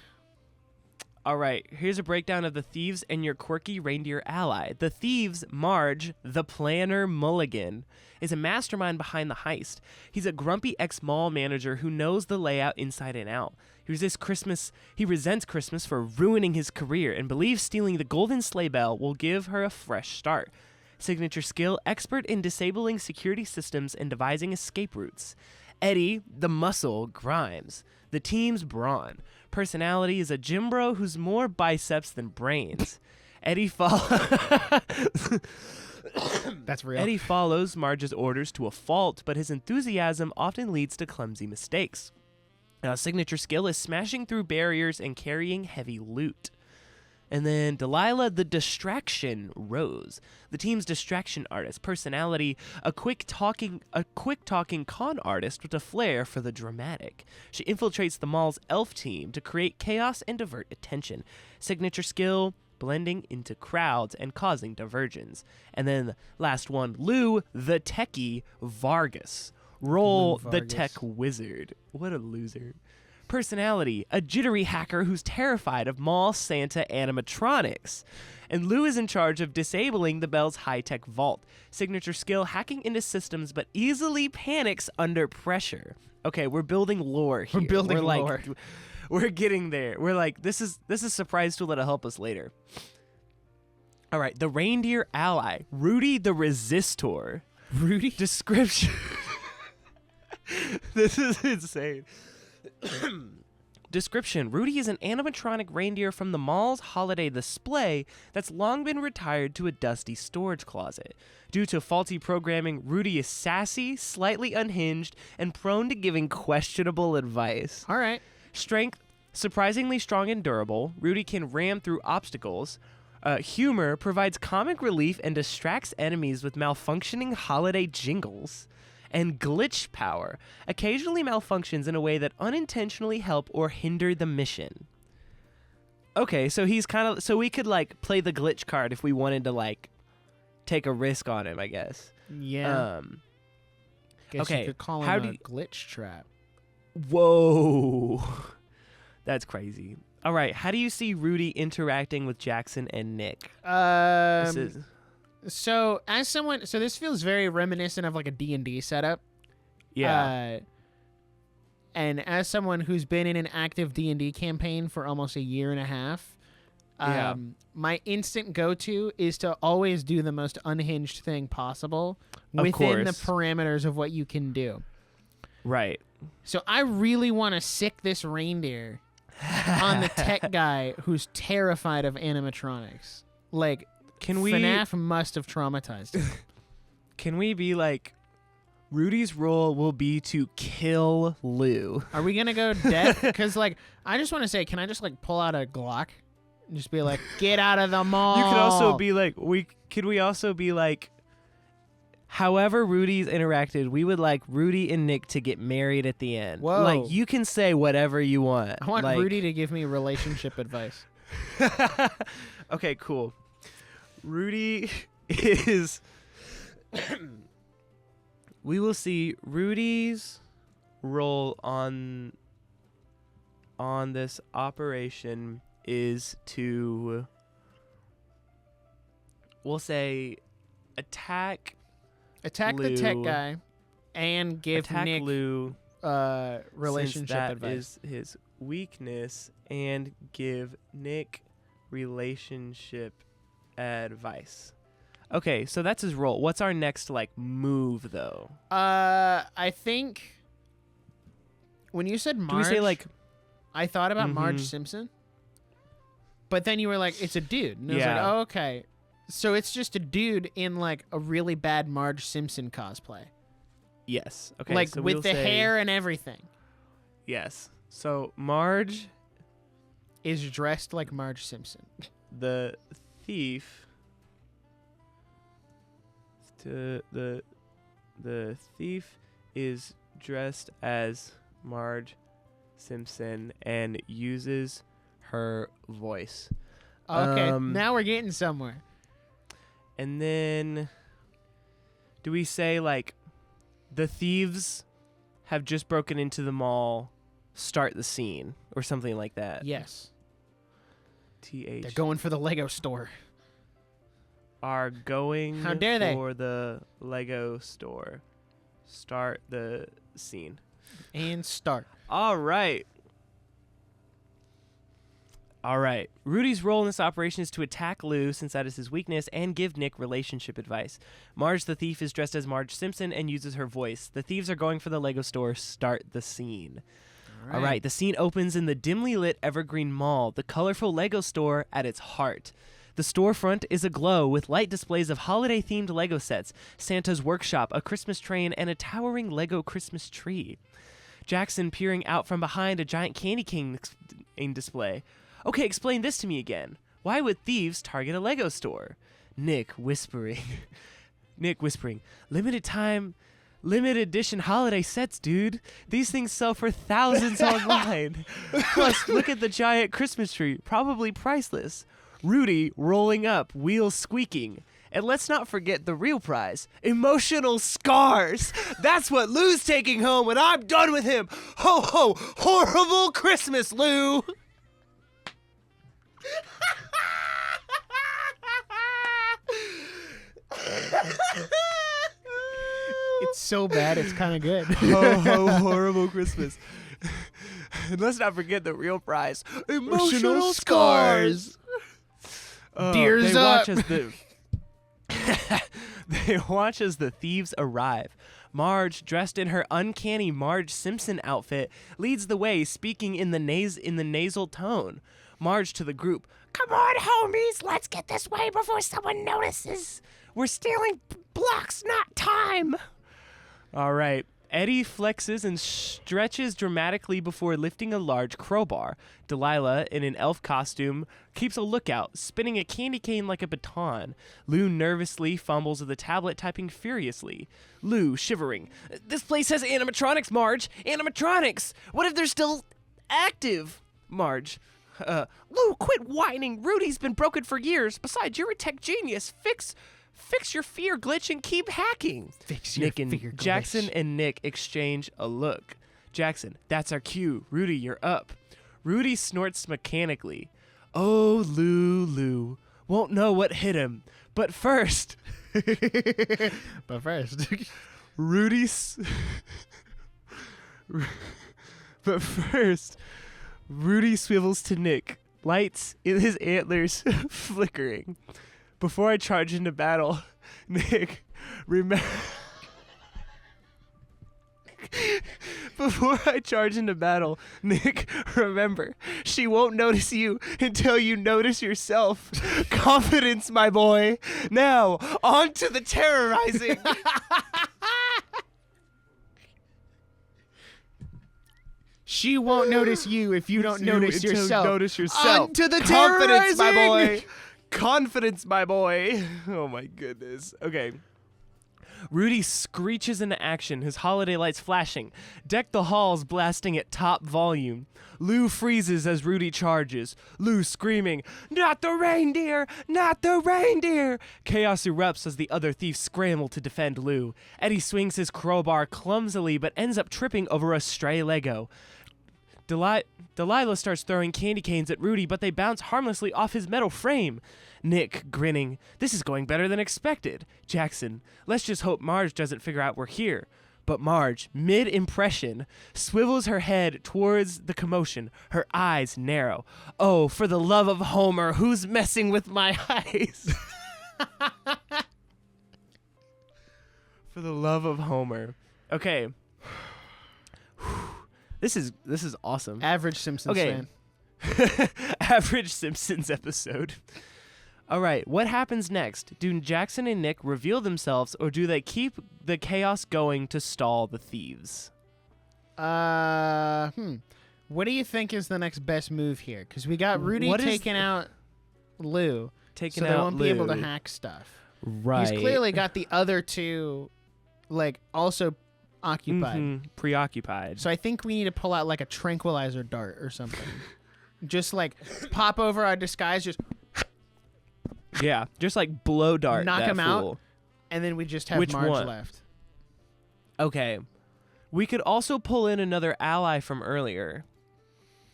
All right, here's a breakdown of the thieves and your quirky reindeer ally. The thieves, Marge, the planner Mulligan, is a mastermind behind the heist. He's a grumpy ex-mall manager who knows the layout inside and out. He resents Christmas for ruining his career and believes stealing the golden sleigh bell will give her a fresh start. Signature skill, expert in disabling security systems and devising escape routes. Eddie, the muscle, Grimes, the team's brawn. Personality is a gym bro who's more biceps than brains. That's real. Eddie follows Marge's orders to a fault, but his enthusiasm often leads to clumsy mistakes. Signature skill is smashing through barriers and carrying heavy loot. And then Delilah, the distraction Rose, the team's distraction artist. Personality, a quick talking con artist with a flair for the dramatic. She infiltrates the mall's elf team to create chaos and divert attention. Signature skill, blending into crowds and causing diversions. And then last one, Lou, the techie Vargas. Role, the tech wizard. What a loser. Personality, a jittery hacker who's terrified of mall Santa animatronics. And Lou is in charge of disabling the Bell's high-tech vault. Signature skill, hacking into systems but easily panics under pressure. Okay, we're building lore here. We're building lore. We're getting there. We're like, this is surprise tool that'll help us later. All right, the reindeer ally, Rudy the Resistor. Rudy? Description. This is insane. Description. Rudy is an animatronic reindeer from the mall's holiday display that's long been retired to a dusty storage closet. Due to faulty programming, Rudy is sassy, slightly unhinged, and prone to giving questionable advice. All right. Strength. Surprisingly strong and durable, Rudy can ram through obstacles. Humor provides comic relief and distracts enemies with malfunctioning holiday jingles. And glitch power occasionally malfunctions in a way that unintentionally help or hinder the mission. Okay, so he's so we could like play the glitch card if we wanted to like take a risk on him, I guess. Yeah. Guess okay. You could call him a glitch trap. Whoa. That's crazy. All right, how do you see Rudy interacting with Jackson and Nick? So as someone, this feels very reminiscent of like a D&D setup. Yeah. And as someone who's been in an active D&D campaign for almost a year and a half, my instant go-to is to always do the most unhinged thing possible within the parameters of what you can do. Right. So I really want to sick this reindeer on the tech guy who's terrified of animatronics. Like, FNAF must have traumatized him. Can we be like, Rudy's role will be to kill Lou? Are we going to go death? Because, like, I just want to say, can I just, like, pull out a Glock and just be like, get out of the mall? You could also be like, however Rudy's interacted, we would like Rudy and Nick to get married at the end. Whoa. Like, you can say whatever you want. I want Rudy to give me relationship advice. Okay, cool. Rudy is... we will see Rudy's role on this operation is to, we'll say, attack Lou, the tech guy and give Nick Lou, relationship that advice. Is his weakness, and give Nick relationship advice. Okay, so that's his role. What's our next like move though? I think when you said Marge, do we say like? I thought about Marge Simpson, but then you were like, it's a dude, and I was like, oh, okay. So it's just a dude in like a really bad Marge Simpson cosplay. Yes. Okay. Like so with the hair and everything. Yes. So Marge is dressed like Marge Simpson. The thief. The thief is dressed as Marge Simpson and uses her voice. Okay, now we're getting somewhere. And then, do we say, like, the thieves have just broken into the mall, start the scene, or something like that? Yes. TH. They're going for the Lego store. Are going How dare they? for the Lego store. Start the scene. And start. All right. Rudy's role in this operation is to attack Lou, since that is his weakness, and give Nick relationship advice. Marge the thief is dressed as Marge Simpson and uses her voice. The thieves are going for the Lego store. Start the scene. All right. The scene opens in the dimly lit Evergreen Mall, the colorful Lego store at its heart. The storefront is aglow with light displays of holiday-themed Lego sets, Santa's workshop, a Christmas train, and a towering Lego Christmas tree. Jackson peering out from behind a giant candy cane display. Okay, explain this to me again. Why would thieves target a Lego store? Nick whispering, limited time, limited edition holiday sets, dude. These things sell for thousands online. Plus, look at the giant Christmas tree, probably priceless. Rudy rolling up, wheels squeaking. And let's not forget the real prize, emotional scars. That's what Lou's taking home when I'm done with him. Ho, ho, horrible Christmas, Lou. It's so bad, it's kind of good. Ho, ho, horrible Christmas. And let's not forget the real prize, emotional scars. Deers they up. They watch as the thieves arrive. Marge, dressed in her uncanny Marge Simpson outfit, leads the way, speaking in the nasal tone. Marge to the group. Come on, homies, let's get this way before someone notices. We're stealing blocks, not time. All right. Eddie flexes and stretches dramatically before lifting a large crowbar. Delilah, in an elf costume, keeps a lookout, spinning a candy cane like a baton. Lou nervously fumbles with the tablet, typing furiously. Lou, shivering. This place has animatronics, Marge. Animatronics. What if they're still active? Marge. Lou, quit whining. Rudy's been broken for years. Besides, you're a tech genius. Fix your fear glitch and keep hacking. Jackson and Nick exchange a look. Jackson, that's our cue. Rudy, you're up. Rudy snorts mechanically. Oh, Lou. Won't know what hit him. But first. Rudy swivels to Nick, lights in his antlers flickering. Before I charge into battle, Nick, remember. She won't notice you until you notice yourself. Confidence, my boy. Now, on to the terrorizing. She won't notice you if you don't notice yourself. On to the Confidence, terrorizing. my boy. Confidence, my boy. Oh, my goodness. Okay. Rudy screeches into action, his holiday lights flashing. Deck the halls blasting at top volume. Lou freezes as Rudy charges. Lou screaming, "Not the reindeer! Not the reindeer!" Chaos erupts as the other thieves scramble to defend Lou. Eddie swings his crowbar clumsily but ends up tripping over a stray Lego. Delilah starts throwing candy canes at Rudy, but they bounce harmlessly off his metal frame. Nick, grinning, this is going better than expected. Jackson, let's just hope Marge doesn't figure out we're here. But Marge, mid-impression, swivels her head towards the commotion, her eyes narrow. Oh, for the love of Homer, who's messing with my eyes? For the love of Homer. Okay. This is awesome. Average Simpsons fan. Average Simpsons episode. All right, what happens next? Do Jackson and Nick reveal themselves, or do they keep the chaos going to stall the thieves? What do you think is the next best move here? Because we got Rudy taking out Lou, so they won't be able to hack stuff. Right. He's clearly got the other two, like, also occupied. Preoccupied. So I think we need to pull out, like, a tranquilizer dart or something. Just, like, pop over our disguise, just... Yeah, just like blow dart. Knock that him fool. out, and then we just have Which Marge one? left. Okay. We could also pull in another ally from earlier,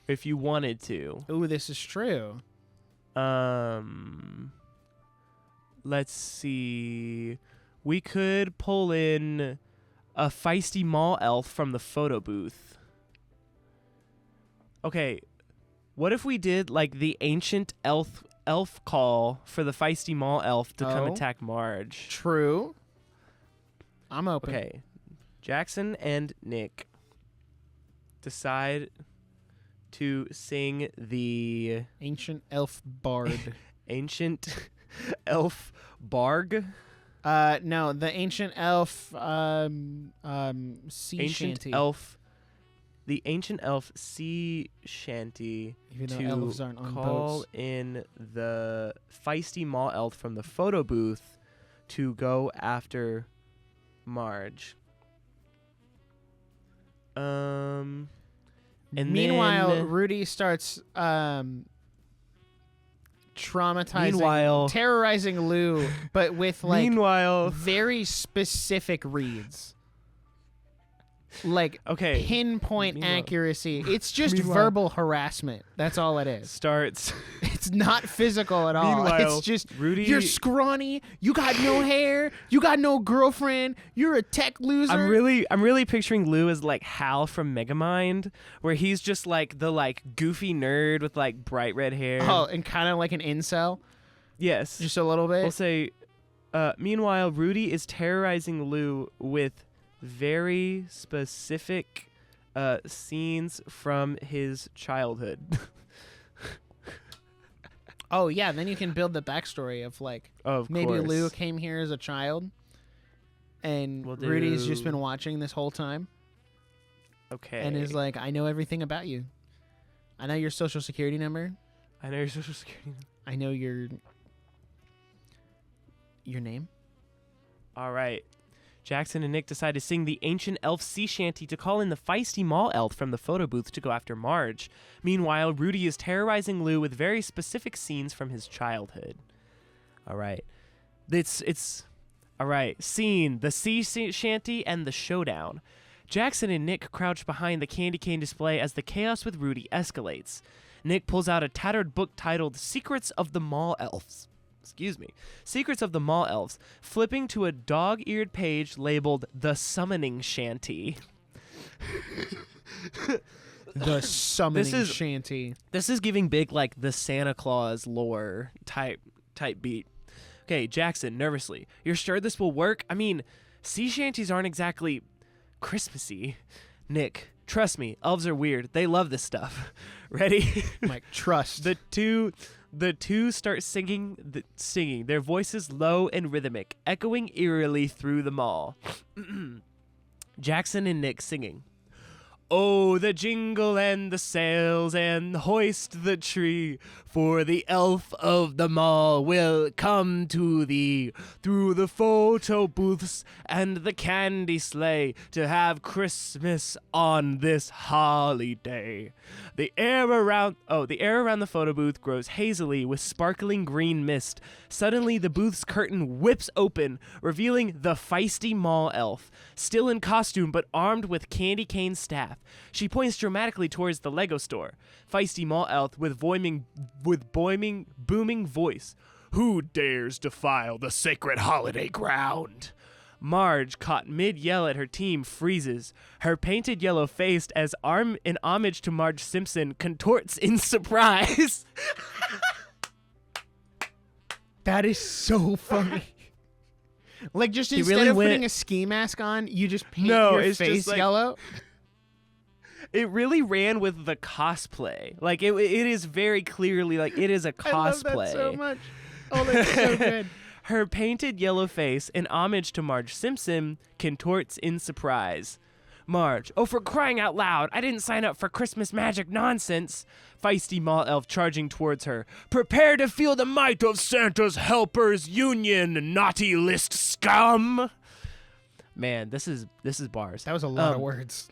if you wanted to. Ooh, this is true. Let's see. We could pull in a feisty mall elf from the photo booth. Okay, what if we did like the ancient elf call for the feisty mall elf to come attack Marge? True. I'm open. Okay, Jackson and Nick decide to sing the Ancient elf bard. ancient elf barg. No, the ancient elf sea Ancient shanty. elf. The ancient elf sea shanty Even though to elves aren't on call boats. in the feisty mall elf from the photo booth to go after Marge. And Meanwhile, then, Rudy starts Meanwhile- terrorizing Lou, but with like meanwhile, very specific reads. Like okay, pinpoint Meanwhile- accuracy. It's just Meanwhile- verbal harassment. That's all it is. starts. It's not physical at all. Meanwhile, It's just Rudy. you're scrawny, you got no hair, you got no girlfriend, you're a tech loser. I'm really picturing Lou as like Hal from Megamind, where he's just like the like goofy nerd with like bright red hair. Oh, and kind of like an incel, yes. just a little bit. We'll say, meanwhile, Rudy is terrorizing Lou with very specific scenes from his childhood. Oh yeah, then you can build the backstory of like Of maybe course. Lou came here as a child, and We'll Rudy's just do- been watching this whole time, Okay. and is like, I know everything about you. I know your social security number. I know your social security number. I know your name. All right. Jackson and Nick decide to sing the ancient elf sea shanty to call in the feisty mall elf from the photo booth to go after Marge. Meanwhile, Rudy is terrorizing Lou with very specific scenes from his childhood. All right. It's all right. Scene, the sea shanty and the showdown. Jackson and Nick crouch behind the candy cane display as the chaos with Rudy escalates. Nick pulls out a tattered book titled Secrets of the Mall Elves. Secrets of the Mall Elves, flipping to a dog-eared page labeled The Summoning Shanty. The summoning is- shanty. This is giving big like the Santa Claus lore type beat. Okay, Jackson, nervously. You're sure this will work? I mean, sea shanties aren't exactly Christmassy. Nick, trust me, elves are weird. They love this stuff. Ready? Like trust. The two start singing, their voices low and rhythmic, echoing eerily through the mall. Jackson and Nick singing. Oh, the jingle and the sails and hoist the tree, for the elf of the mall will come to thee through the photo booths and the candy sleigh to have Christmas on this holiday. The air around the photo booth grows hazily with sparkling green mist. Suddenly, the booth's curtain whips open, revealing the feisty mall elf, still in costume but armed with candy cane staff. She points dramatically towards the Lego store. Feisty mall elf with booming voice. Who dares defile the sacred holiday ground? Marge, caught mid-yell at her team, freezes. Her painted yellow face, as in homage to Marge Simpson, contorts in surprise. That is so funny. Like just He instead really of went- putting a ski mask on, you just paint No, your it's just face like- yellow. It really ran with the cosplay. Like, it is very clearly, like, it is a cosplay. I love that so much. Oh, that's so good. Her painted yellow face, in homage to Marge Simpson, contorts in surprise. Marge, oh, for crying out loud, I didn't sign up for Christmas magic nonsense. Feisty mall elf charging towards her. Prepare to feel the might of Santa's Helpers Union, naughty list scum. Man, this is bars. That was a lot of words.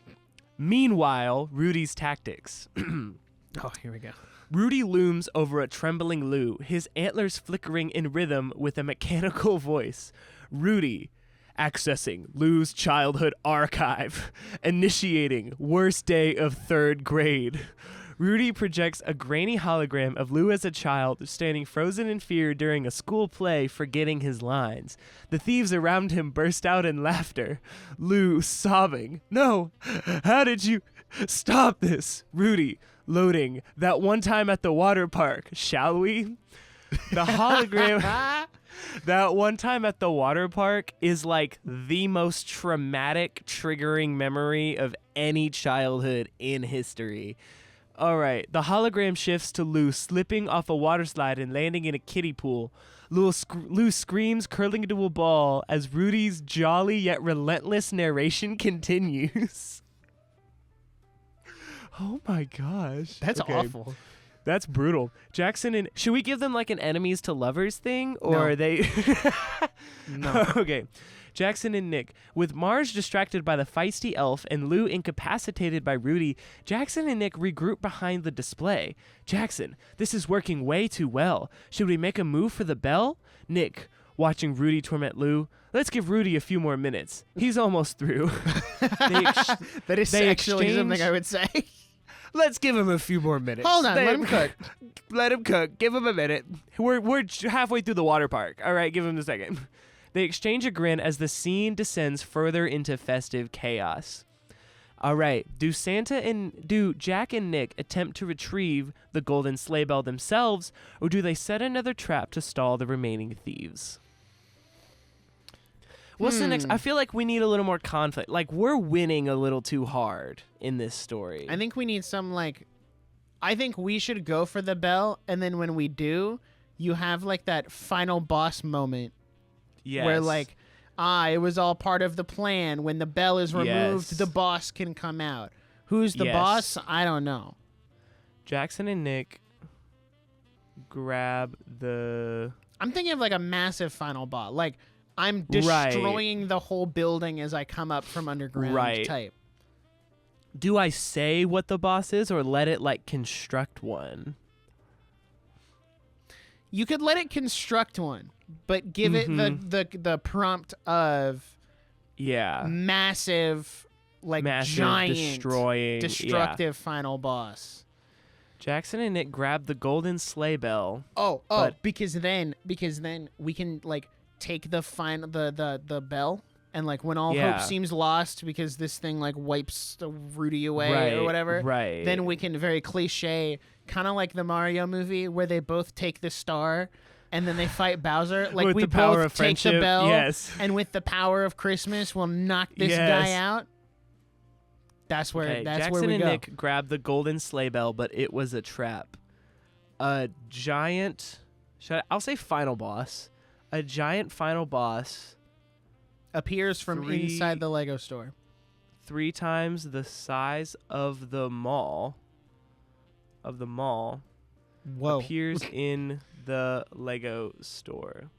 Meanwhile, Rudy's tactics. Oh, here we go. Rudy looms over a trembling Lou, his antlers flickering in rhythm with a mechanical voice. Rudy, accessing Lou's childhood archive, initiating worst day of third grade. Rudy projects a grainy hologram of Lou as a child, standing frozen in fear during a school play, forgetting his lines. The thieves around him burst out in laughter. Lou sobbing, "No! How did you stop this?" Rudy, loading, "That one time at the water park, shall we?" The hologram... That one time at the water park is like the most traumatic, triggering memory of any childhood in history. All right, the hologram shifts to Lou slipping off a water slide and landing in a kiddie pool. Lou screams, curling into a ball as Rudy's jolly yet relentless narration continues. Oh my gosh. That's awful. That's brutal. Jackson and... Should we give them like an enemies to lovers thing? Or No. are they... No. Okay. Jackson and Nick. With Marge distracted by the feisty elf and Lou incapacitated by Rudy, Jackson and Nick regroup behind the display. Jackson, this is working way too well. Should we make a move for the bell? Nick, watching Rudy torment Lou. Let's give Rudy a few more minutes. He's almost through. That is actually something I would say. Let's give him a few more minutes. Hold on, let him cook. Let him cook. Give him a minute. We're halfway through the water park. All right, give him a second. They exchange a grin as the scene descends further into festive chaos. All right, do Jack and Nick attempt to retrieve the golden sleigh bell themselves, or do they set another trap to stall the remaining thieves? What's the next? I feel like we need a little more conflict. Like, we're winning a little too hard in this story. I think we need I think we should go for the bell, and then when we do, you have like that final boss moment. Yes. Where like, it was all part of the plan. When the bell is removed, Yes. the boss can come out. Who's the Yes. boss? I don't know. Jackson and Nick grab the... I'm thinking of like a massive final boss. Like, I'm destroying the whole building as I come up from underground type. Do I say what the boss is or let it like construct one? You could let it construct one, but give it the prompt of massive, like giant, destructive final boss. Jackson and Nick grab the golden sleigh bell. Because then we can like take the bell, and like when all hope seems lost because this thing like wipes Rudy away or whatever, then we can very cliche, kind of like the Mario movie where they both take the star and then they fight Bowser. Like, with we the power both of take friendship, the bell, and with the power of Christmas, we'll knock this guy out. That's where Jackson we and go. Nick grabbed the golden sleigh bell, but it was a trap. A giant, I'll say final boss. A giant final boss appears from inside the Lego store. 3 times the size of the mall. Whoa. Appears in the Lego store.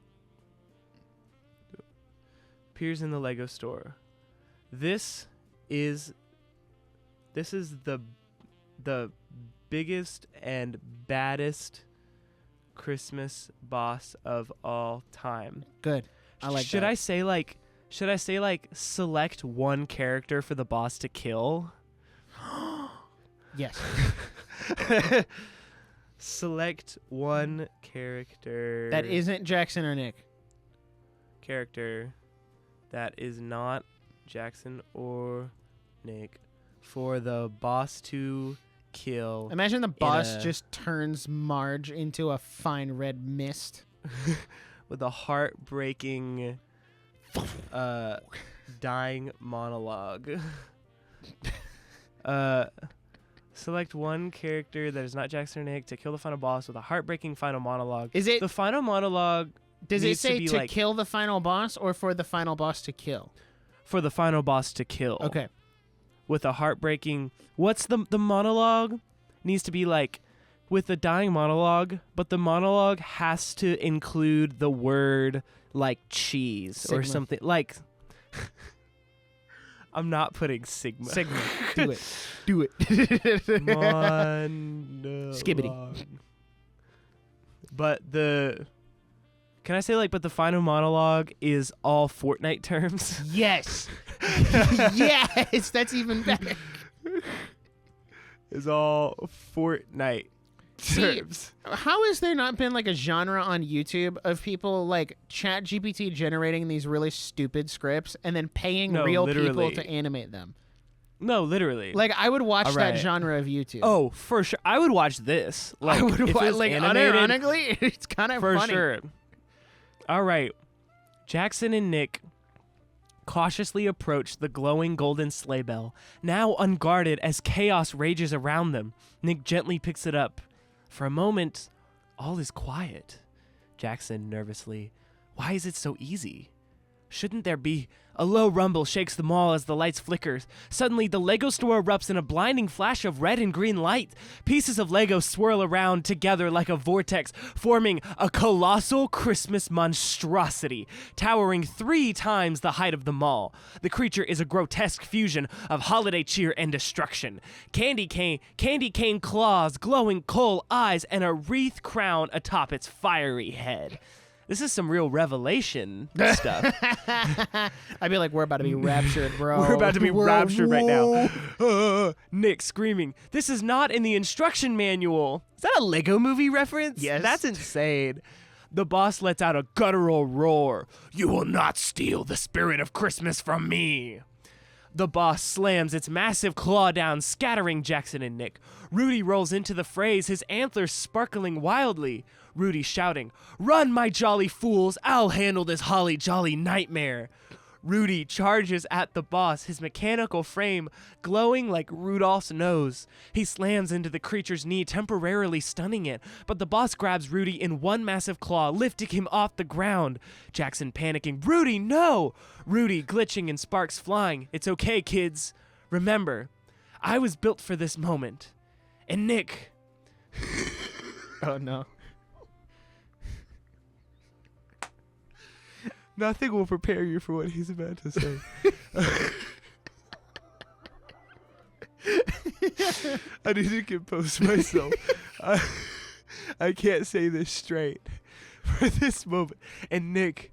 This is the biggest and baddest Christmas boss of all time. Good. I like Should that. I say like select one character for the boss to kill? Yes. Select one character. That isn't Jackson or Nick. Character that is not Jackson or Nick for the boss to kill. Imagine the boss just turns Marge into a fine red mist. With a heartbreaking dying monologue. Select one character that is not Jackson or Nick to kill the final boss with a heartbreaking final monologue. Is it the final monologue? Does it say to like, kill the final boss or for the final boss to kill? For the final boss to kill. Okay. With a heartbreaking... What's the monologue? Needs to be like with the dying monologue, but the monologue has to include the word like cheese Sigma. or something. Like... I'm not putting Sigma. Sigma. Do it. Do it. Skibbity. But the... Can I say but the final monologue is all Fortnite terms? Yes. Yes, that's even better. is all Fortnite terms. How has there not been like a genre on YouTube of people like ChatGPT generating these really stupid scripts and then paying real people to animate them? No, literally. Like, I would watch that genre of YouTube. Oh, for sure. I would watch this. Like, I would watch, like, animated, unironically, it's kind of funny. For sure. All right. Jackson and Nick cautiously approach the glowing golden sleigh bell, now unguarded as chaos rages around them. Nick gently picks it up. For a moment, all is quiet. Jackson nervously, why is it so easy? Shouldn't there be? A low rumble shakes the mall as the lights flicker. Suddenly, the Lego store erupts in a blinding flash of red and green light. Pieces of Lego swirl around together like a vortex, forming a colossal Christmas monstrosity, towering 3 times the height of the mall. The creature is a grotesque fusion of holiday cheer and destruction. Candy cane claws, glowing coal eyes, and a wreath crown atop its fiery head. This is some real Revelation stuff. I'd be like, we're about to be raptured, bro. We're about to be raptured right now. Nick screaming, this is not in the instruction manual. Is that a Lego movie reference? Yes. That's insane. The boss lets out a guttural roar. You will not steal the spirit of Christmas from me. The boss slams its massive claw down, scattering Jackson and Nick. Rudy rolls into the frays, his antlers sparkling wildly. Rudy shouting, run, my jolly fools, I'll handle this holly jolly nightmare. Rudy charges at the boss, his mechanical frame glowing like Rudolph's nose. He slams into the creature's knee, temporarily stunning it, but the boss grabs Rudy in one massive claw, lifting him off the ground. Jackson panicking, Rudy, no! Rudy glitching and sparks flying. It's okay, kids. Remember, I was built for this moment. And Nick... Oh, no. Nothing will prepare you for what he's about to say. I need to compose myself. I can't say this straight for this moment. And Nick,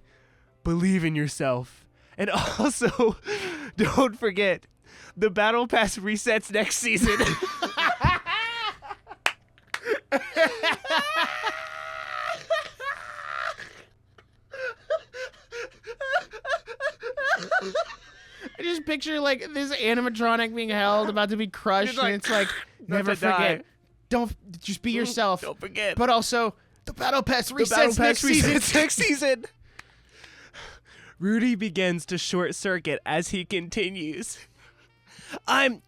believe in yourself. And also, don't forget, the Battle Pass resets next season. I just picture like this animatronic being held, about to be crushed, and it's like, never forget. Don't just be yourself. Don't forget. But also, the Battle Pass resets next season. Rudy begins to short circuit as he continues. I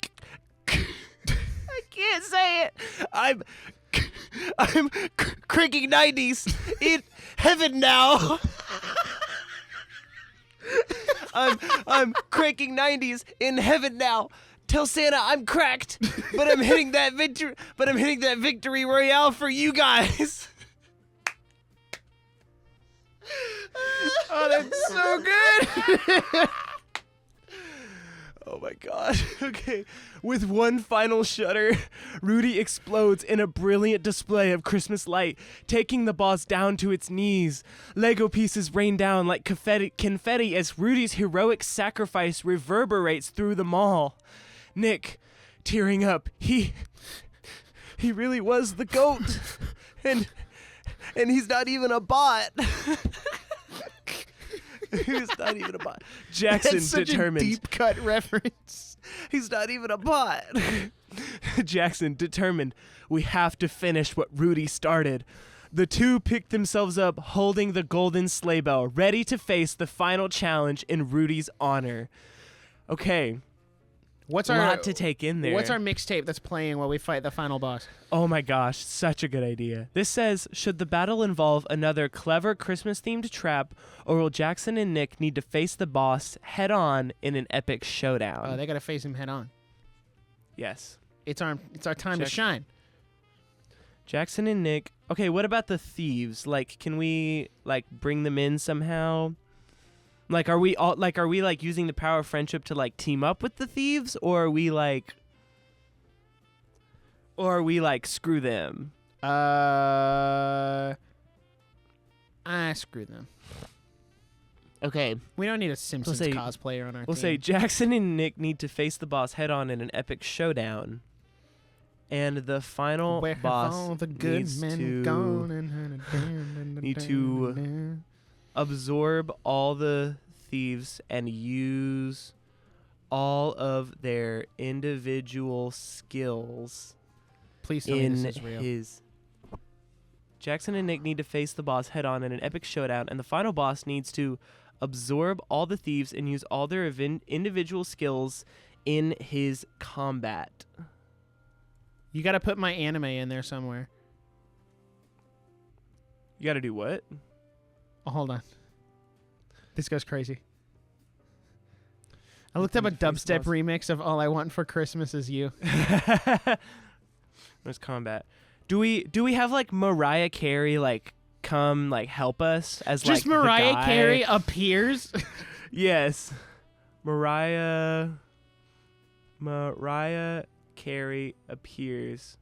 can't say it. I'm cranking 90s in heaven now. I'm cranking 90s in heaven now. Tell Santa I'm cracked, but I'm hitting that victory royale for you guys. Oh, that's so good. Oh my god. Okay. With one final shudder, Rudy explodes in a brilliant display of Christmas light, taking the boss down to its knees. Lego pieces rain down like confetti as Rudy's heroic sacrifice reverberates through the mall. Nick, tearing up, he really was the GOAT. And he's not even a bot. He's not even a bot. Jackson That's such determined. a deep cut reference. He's not even a bot. Jackson determined, we have to finish what Rudy started. The two picked themselves up, holding the golden sleigh bell, ready to face the final challenge in Rudy's honor. Okay. What's a our lot to take in there. What's our mixtape that's playing while we fight the final boss? Oh my gosh, such a good idea. This says, should the battle involve another clever Christmas-themed trap, or will Jackson and Nick need to face the boss head-on in an epic showdown? Oh, they got to face him head-on. Yes. It's our time to shine. Jackson and Nick. Okay, what about the thieves? Like, can we bring them in somehow? Like, are we using the power of friendship to team up with the thieves, or are we screw them? Screw them. Okay. We don't need a Simpsons cosplayer on our team. We'll say Jackson and Nick need to face the boss head on in an epic showdown. And the final Where have boss all the good needs men to gone? need to absorb all the thieves and use all of their individual skills Please tell me in this is real. his. Jackson and Nick need to face the boss head on in an epic showdown, and the final boss needs to absorb all the thieves and use all their individual skills in his combat. You got to put my anime in there somewhere. You got to do what? Oh, hold on. This goes crazy. I looked up a dubstep remix of All I Want for Christmas Is You. There's combat. Do we have like Mariah Carey like come like help us as Just like Mariah the guy? Carey appears? Yes. Mariah Carey appears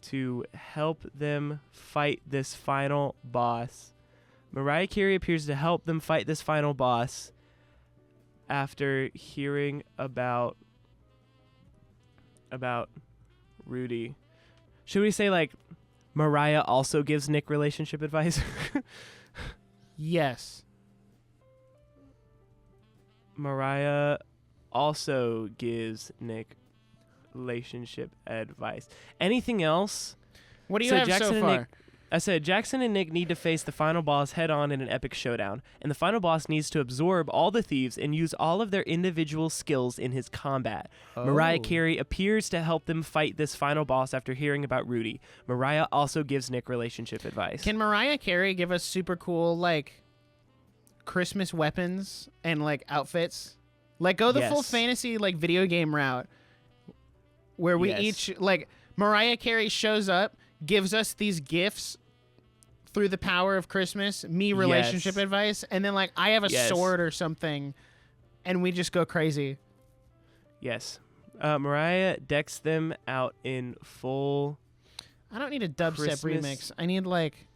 to help them fight this final boss. Mariah Carey appears to help them fight this final boss after hearing about Rudy. Should we say like Mariah also gives Nick relationship advice? Yes. Mariah also gives Nick relationship advice. Anything else? What do you So have Jackson so and far? Nick- I said Jackson and Nick need to face the final boss head on in an epic showdown, and the final boss needs to absorb all the thieves and use all of their individual skills in his combat. Mariah Carey appears to help them fight this final boss after hearing about Rudy. Mariah also gives Nick relationship advice. Can Mariah Carey give us super cool like Christmas weapons and like outfits? Like go the full Yes. fantasy like video game route where we Yes. each like Mariah Carey shows up, gives us these gifts through the power of Christmas, me relationship Yes. advice, and then like I have a Yes. sword or something and we just go crazy. Yes. Mariah decks them out in full. I don't need a dubstep Christmas- remix. I need like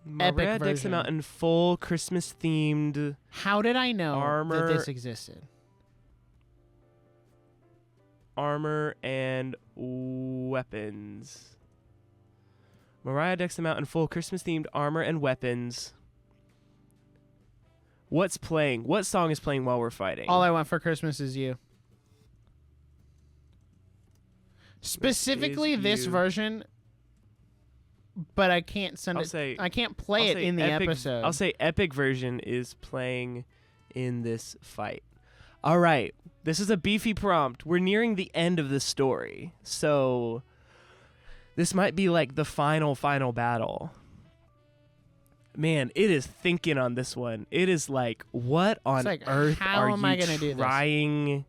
Mariah Epic decks them version. out in full Christmas themed how did I know Armor- that this existed? armor and weapons. Mariah decks them out in full Christmas themed armor and weapons. What's playing? What song is playing while we're fighting? All I Want for Christmas Is You. Specifically this You. version, but I can't send I'll it. say- I can't play I'll it say in the epic, episode. I'll say epic version is playing in this fight. All right. This is a beefy prompt. We're nearing the end of the story. So this might be like the final battle. Man, it is thinking on this one. It is like, what on like, earth how are am you I gonna do this? trying?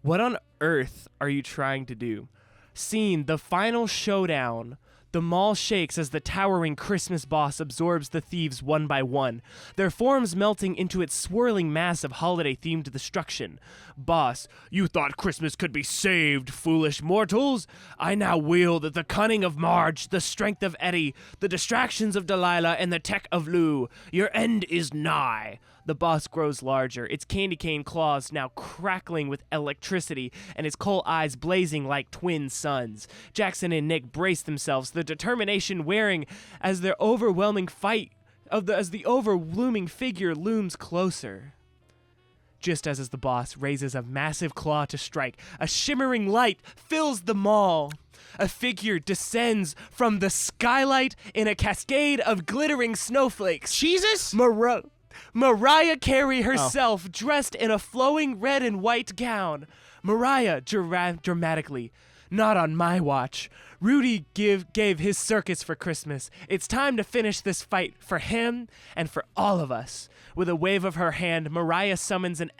What on earth are you trying to do? Scene, the final showdown. The mall shakes as the towering Christmas boss absorbs the thieves one by one, their forms melting into its swirling mass of holiday-themed destruction. Boss, you thought Christmas could be saved, foolish mortals? I now wield the cunning of Marge, the strength of Eddie, the distractions of Delilah, and the tech of Lou. Your end is nigh. The boss grows larger, its candy cane claws now crackling with electricity, and its coal eyes blazing like twin suns. Jackson and Nick brace themselves, the determination wearing as their overwhelming fight as the overlooming figure looms closer. Just as the boss raises a massive claw to strike, a shimmering light fills the mall. A figure descends from the skylight in a cascade of glittering snowflakes. Jesus? Mariah Carey herself, dressed in a flowing red and white gown. Mariah dramatically. Not on my watch. Rudy gave his circus for Christmas. It's time to finish this fight for him and for all of us. With a wave of her hand, Mariah summons an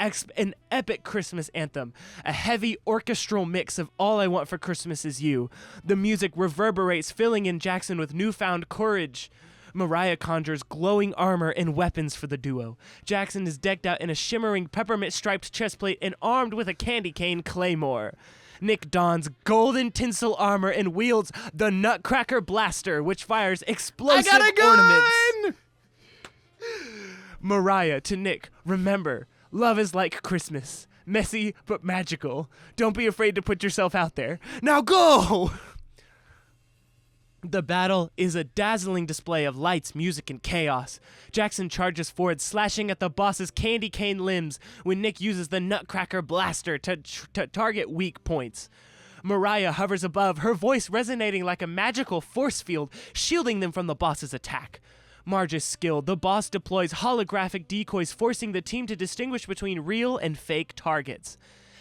epic Christmas anthem, a heavy orchestral mix of All I Want for Christmas Is You. The music reverberates, filling in Jackson with newfound courage. Mariah conjures glowing armor and weapons for the duo. Jackson is decked out in a shimmering peppermint-striped chestplate and armed with a candy cane claymore. Nick dons golden tinsel armor and wields the Nutcracker Blaster, which fires explosive I got a gun! ornaments. Mariah to Nick, remember, love is like Christmas. messy, but magical. Don't be afraid to put yourself out there. Now go! The battle is a dazzling display of lights, music, and chaos. Jackson charges forward, slashing at the boss's candy cane limbs when Nick uses the Nutcracker Blaster to target weak points. Mariah hovers above, her voice resonating like a magical force field, shielding them from the boss's attack. Marge is skilled. The boss deploys holographic decoys, forcing the team to distinguish between real and fake targets.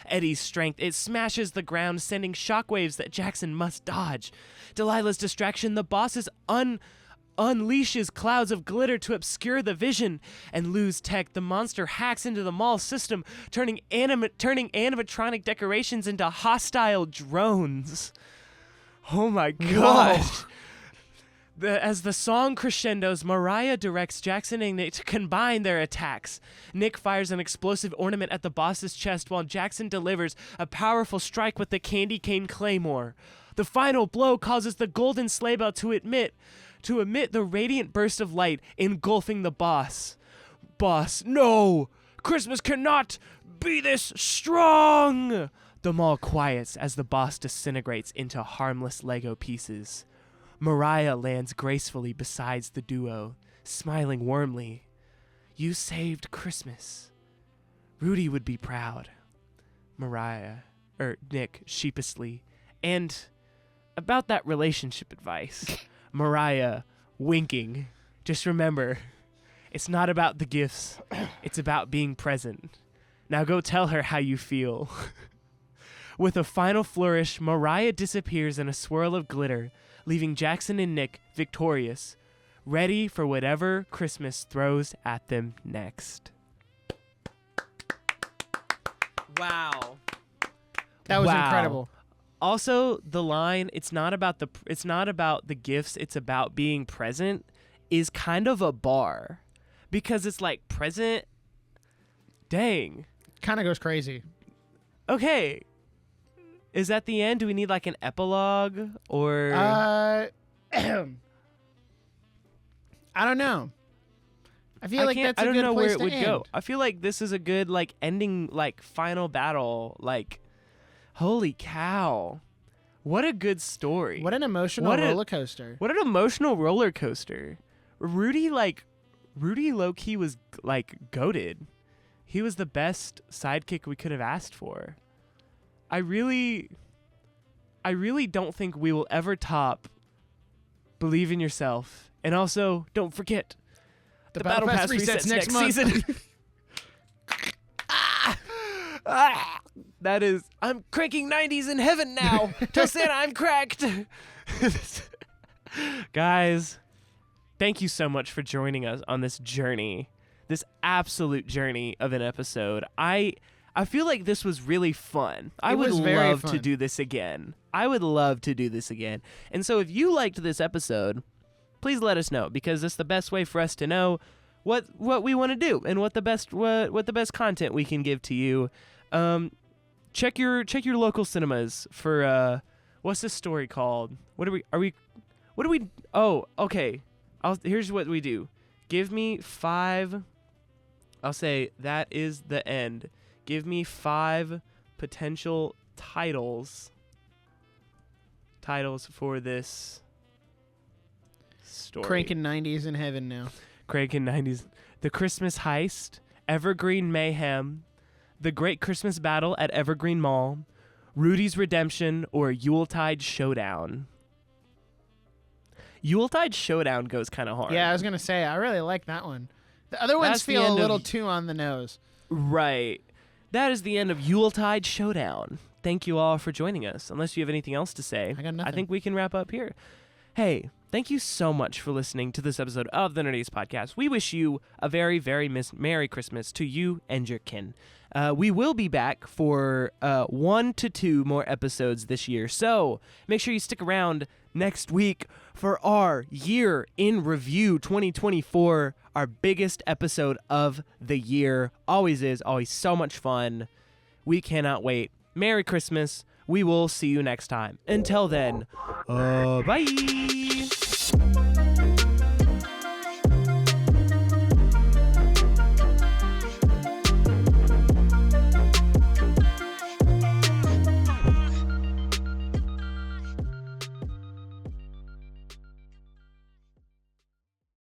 Eddie's strength, it smashes the ground, sending shockwaves that Jackson must dodge. Delilah's distraction, the boss unleashes clouds of glitter to obscure the vision. And Lou's tech, the monster hacks into the mall system, turning animatronic decorations into hostile drones. Oh my gosh. As the song crescendos, Mariah directs Jackson and Nick to combine their attacks. Nick fires an explosive ornament at the boss's chest while Jackson delivers a powerful strike with the candy cane claymore. The final blow causes the golden sleigh bell to emit the radiant burst of light, engulfing the boss. Boss, no! Christmas cannot be this strong! The mall quiets as the boss disintegrates into harmless Lego pieces. Mariah lands gracefully beside the duo, smiling warmly. You saved Christmas. Rudy would be proud. Nick sheepishly. And about that relationship advice, Mariah winking. Just remember, it's not about the gifts. It's about being present. Now go tell her how you feel. With a final flourish, Mariah disappears in a swirl of glitter, leaving Jackson and Nick victorious, ready for whatever Christmas throws at them next. Wow. That was incredible. Also, the line, it's not about the gifts, it's about being present, is kind of a bar. Because it's like present. Dang. Kind of goes crazy. Okay. Is that the end? Do we need like an epilogue or? I don't know. I feel like that's a good place to end. I don't know where it would go. I feel like this is a good like ending, like final battle. Like, holy cow, what a good story! What an emotional roller coaster! What an emotional roller coaster! Rudy low key was like goated. He was the best sidekick we could have asked for. I really don't think we will ever top Believe in Yourself. And also, don't forget, the Battle Pass resets next season. That is, I'm cranking 90s in heaven now. Tell Santa I'm cracked. Guys, thank you so much for joining us on this journey, this absolute journey of an episode. I feel like this was really fun. I would love to do this again. And so if you liked this episode, please let us know, because it's the best way for us to know what we want to do and what the best content we can give to you. Check your local cinemas for what's this story called? Oh, okay. Here's what we do. Give me 5. I'll say that is the end. Give me 5 potential titles for this story. Cranking 90s in heaven now. Cranking 90s. The Christmas Heist, Evergreen Mayhem, The Great Christmas Battle at Evergreen Mall, Rudy's Redemption, or Yuletide Showdown. Yuletide Showdown goes kind of hard. Yeah, I was going to say, I really like that one. The other ones feel a little too on the nose. Right. That is the end of Yuletide Showdown. Thank you all for joining us. Unless you have anything else to say, I got nothing. I think we can wrap up here. Hey, thank you so much for listening to this episode of the Nerdiest Podcast. We wish you a very, very Merry Christmas to you and your kin. We will be back for 1 to 2 more episodes this year, so make sure you stick around next week for our Year in Review 2024, our biggest episode of the year. Always is, always so much fun. We cannot wait. Merry Christmas. We will see you next time. Until then, bye.